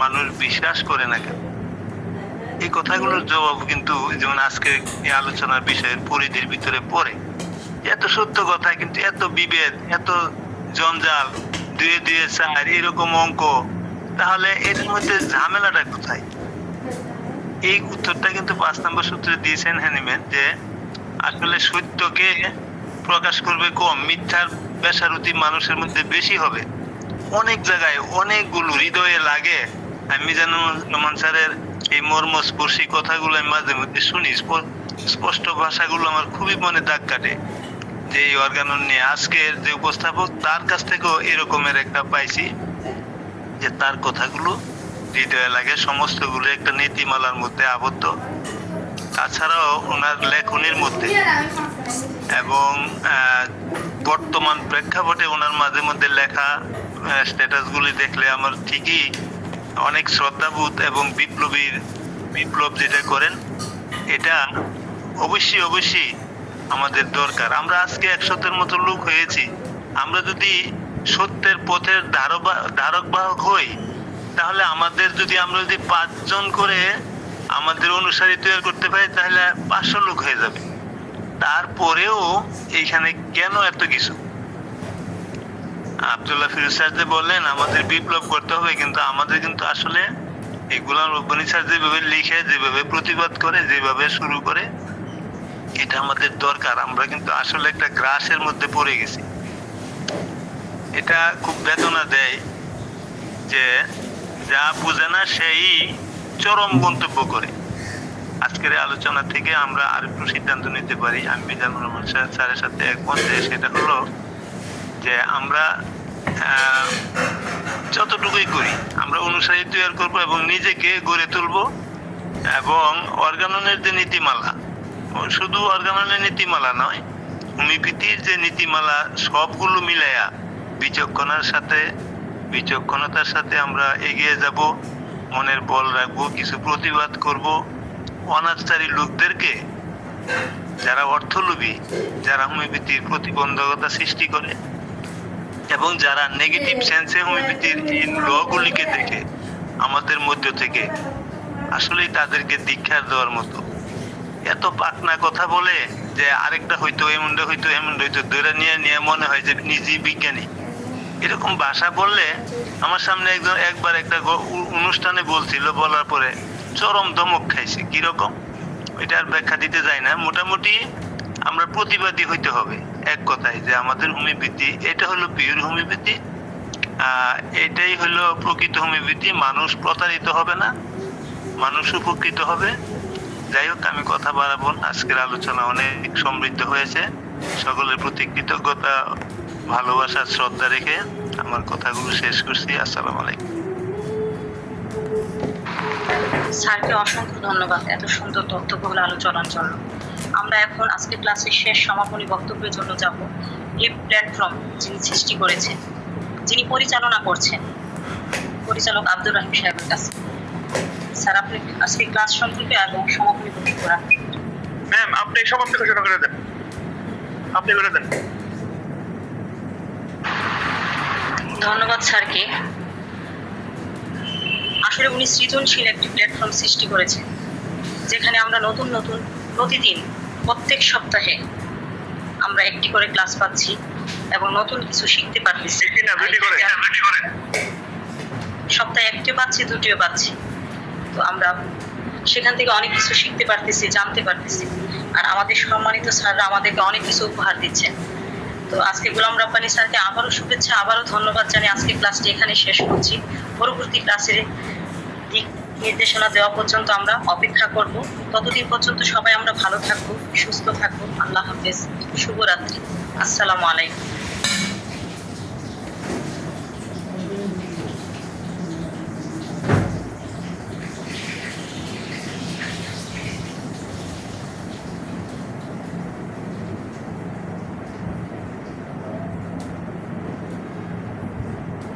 S9: মানুষ বিশ্বাস করে না কেন? এই কথাগুলোর জবাব কিন্তু যেমন আজকে এই আলোচনার বিষয়ের পরিধির ভিতরে পড়ে। এত সত্য কথা কিন্তু এত বিভেদ, এত জঞ্জাল, 2 2 4 এরকম অঙ্ক, তাহলে এর মধ্যে ঝামেলাটা কোথায়? এই উত্তরটা কিন্তু 5 নম্বর সূত্রে দিয়েছেন হ্যানিম্যান, যে আসলে সত্যকে প্রকাশ করবে কম, মিথ্যার বেসারতি মানুষের মধ্যে বেশি হবে। অনেক জায়গায় অনেকগুলো হৃদয়ে লাগে। আমি মিজানুর রহমান স্যারের এই মর্মস্পর্শী কথাগুলো আমি মাঝে মধ্যে শুনি, স্পষ্ট ভাষাগুলো আমার খুবই মনে দাগ কাটে। যে এই অর্গানন নিয়ে আজকের যে উপস্থাপক, তার কাছ থেকেও এরকমের একটা পাইছি যে তার কথাগুলো হৃদয়ে লাগে, সমস্তগুলো একটা নীতিমালার মধ্যে আবদ্ধ। তাছাড়াও ওনার লেখনির মধ্যে এবং বর্তমান প্রেক্ষাপটে ওনার মাঝে মধ্যে লেখা স্ট্যাটাসগুলি দেখলে আমার ঠিকই অনেক শ্রদ্ধাবোধ এবং বিপ্লব যেটা করেন, এটা অবশ্যই আমাদের দরকার। আমরা আজকে 100-এর মতো লোক হয়েছি, আমরা যদি সত্যের পথের ধারক বাহক হই, তাহলে আমরা যদি 5 জন করে আমাদের অনুসারী তৈরি করতে পারি, তাহলে 500 লোক হয়ে যাবে। তারপরেও এইখানে কেন এত কিছু? আব্দুল্লাহ ফিরোজ স্যার যে বললেন আমাদের বিপ্লব করতে হবে, কিন্তু আমাদের কিন্তু আসলে এই গোলাম রব্বানী স্যার যেভাবে লিখে, যেভাবে প্রতিবাদ করে, যেভাবে শুরু করে, এটা আমাদের দরকার। আমরা কিন্তু আসলে একটা গ্রাসের মধ্যে পড়ে গেছি। এটা খুব বেদনা দেয় যে যা বুঝে না সেই চরম মন্তব্য করে। আজকের আলোচনা থেকে আমরা আরেকটু সিদ্ধান্ত নিতে পারি। আমি মিজানুর রহমান স্যারের সাথে একমত, সেটা হলো যে আমরা যতটুকুই করি আমরা অনুসারী তৈরি করব এবং নিজেকে গড়ে তুলব, এবং অর্গাননের যে নীতিমালা, শুধু অর্গাননের নীতিমালা নয়, হোমিওপ্যাথির যে নীতিমালা সবগুলো মিলাইয়া বিচক্ষণতার সাথে আমরা এগিয়ে যাব, মনের বল রাখবো, কিছু প্রতিবাদ করব, অনাচারী লোকদেরকে, যারা অর্থলোভী, যারা হোমিওপ্যাথির প্রতিবন্ধকতা সৃষ্টি করে এবং যারা নেগেটিভ সেন্সে হোমিওপ্যাথির এই লগুলিকে দেখে আমাদের মধ্য থেকে আসলেই তাদেরকে দীক্ষার দেওয়ার মতো এত পাকনা কথা বলে যে আরেকটা হয়তো এমনটা হয়তো ধরে নিয়ে মনে হয় যে নিজেই বিজ্ঞানী, এরকম ভাষা বললে আমার সামনে একবার একটা অনুষ্ঠানে বলছিল, বলার পরে চরম ধমক খাইছে। কিরকম এটার ব্যাখ্যা দিতে যায় না, মোটামুটি আমরা প্রতিবাদী হইতে হবে এক কথায় যে আমাদের হোমিওপ্যাথি এটা হলো পিওর হোমিওপ্যাথি, এটাই হলো প্রকৃত হোমিওপ্যাথি। মানুষ প্রতারিত হবে না, মানুষ উপকৃত হবে। যাই হোক, আমি কথা বাড়াবো না, আজকের আলোচনা অনেক সমৃদ্ধ হয়েছে। সকলের প্রতি কৃতজ্ঞতা, ভালোবাসা, শ্রদ্ধা রেখে আমার কথাগুলো শেষ করছি। আসসালামু আলাইকুম।
S1: স্যারকে অসংখ্য ধন্যবাদ এত সুন্দর তথ্যবহুল আলোচনার জন্য। আমরা এখন আজকে ক্লাসের শেষ সমাপনী বক্তব্যের জন্য যাব এই প্ল্যাটফর্ম যিনি সৃষ্টি করেছেন, যিনি পরিচালনা করছেন, পরিচালক আব্দুর রহিম সাহেবের কাছে। স্যার, আপনি আজকে ক্লাস সম্পর্কে এবং সমাপনী বক্তব্য রাখবেন।
S3: ম্যাম, আপনি সমাপ্তি ঘোষণা করে দেন, আপনি করে দেন।
S1: ধন্যবাদ স্যারকে। আসলে উনি সৃজনশীল একটি প্ল্যাটফর্ম সৃষ্টি করেছেন, যেখানে আমরা নতুন প্রতিদিন প্রত্যেক সপ্তাহে আমরা একটি করে ক্লাস পাচ্ছি এবং নতুন কিছু শিখতে পারতেছি। সপ্তাহে একটি পাচ্ছি, দুটিও পাচ্ছি, তো আমরা সেখান থেকে অনেক কিছু শিখতে পারতেছি, জানতে পারতেছি। আর আমাদের সম্মানিত স্যাররা আমাদেরকে অনেক কিছু উপহার দিচ্ছেন। তো আজকে গোলাম রব্বানী স্যারকে আবারও শুভেচ্ছা, আবারও ধন্যবাদ জানিয়ে আজকে ক্লাসটি এখানে শেষ করছি। পরবর্তী ক্লাসের দিক নির্দেশনা দেওয়া পর্যন্ত আমরা অপেক্ষা করব। ততদিন পর্যন্ত সবাই আমরা ভালো থাকবো, সুস্থ থাকবো। আল্লাহ হাফেজ, শুভরাত্রি, আসসালামু আলাইকুম।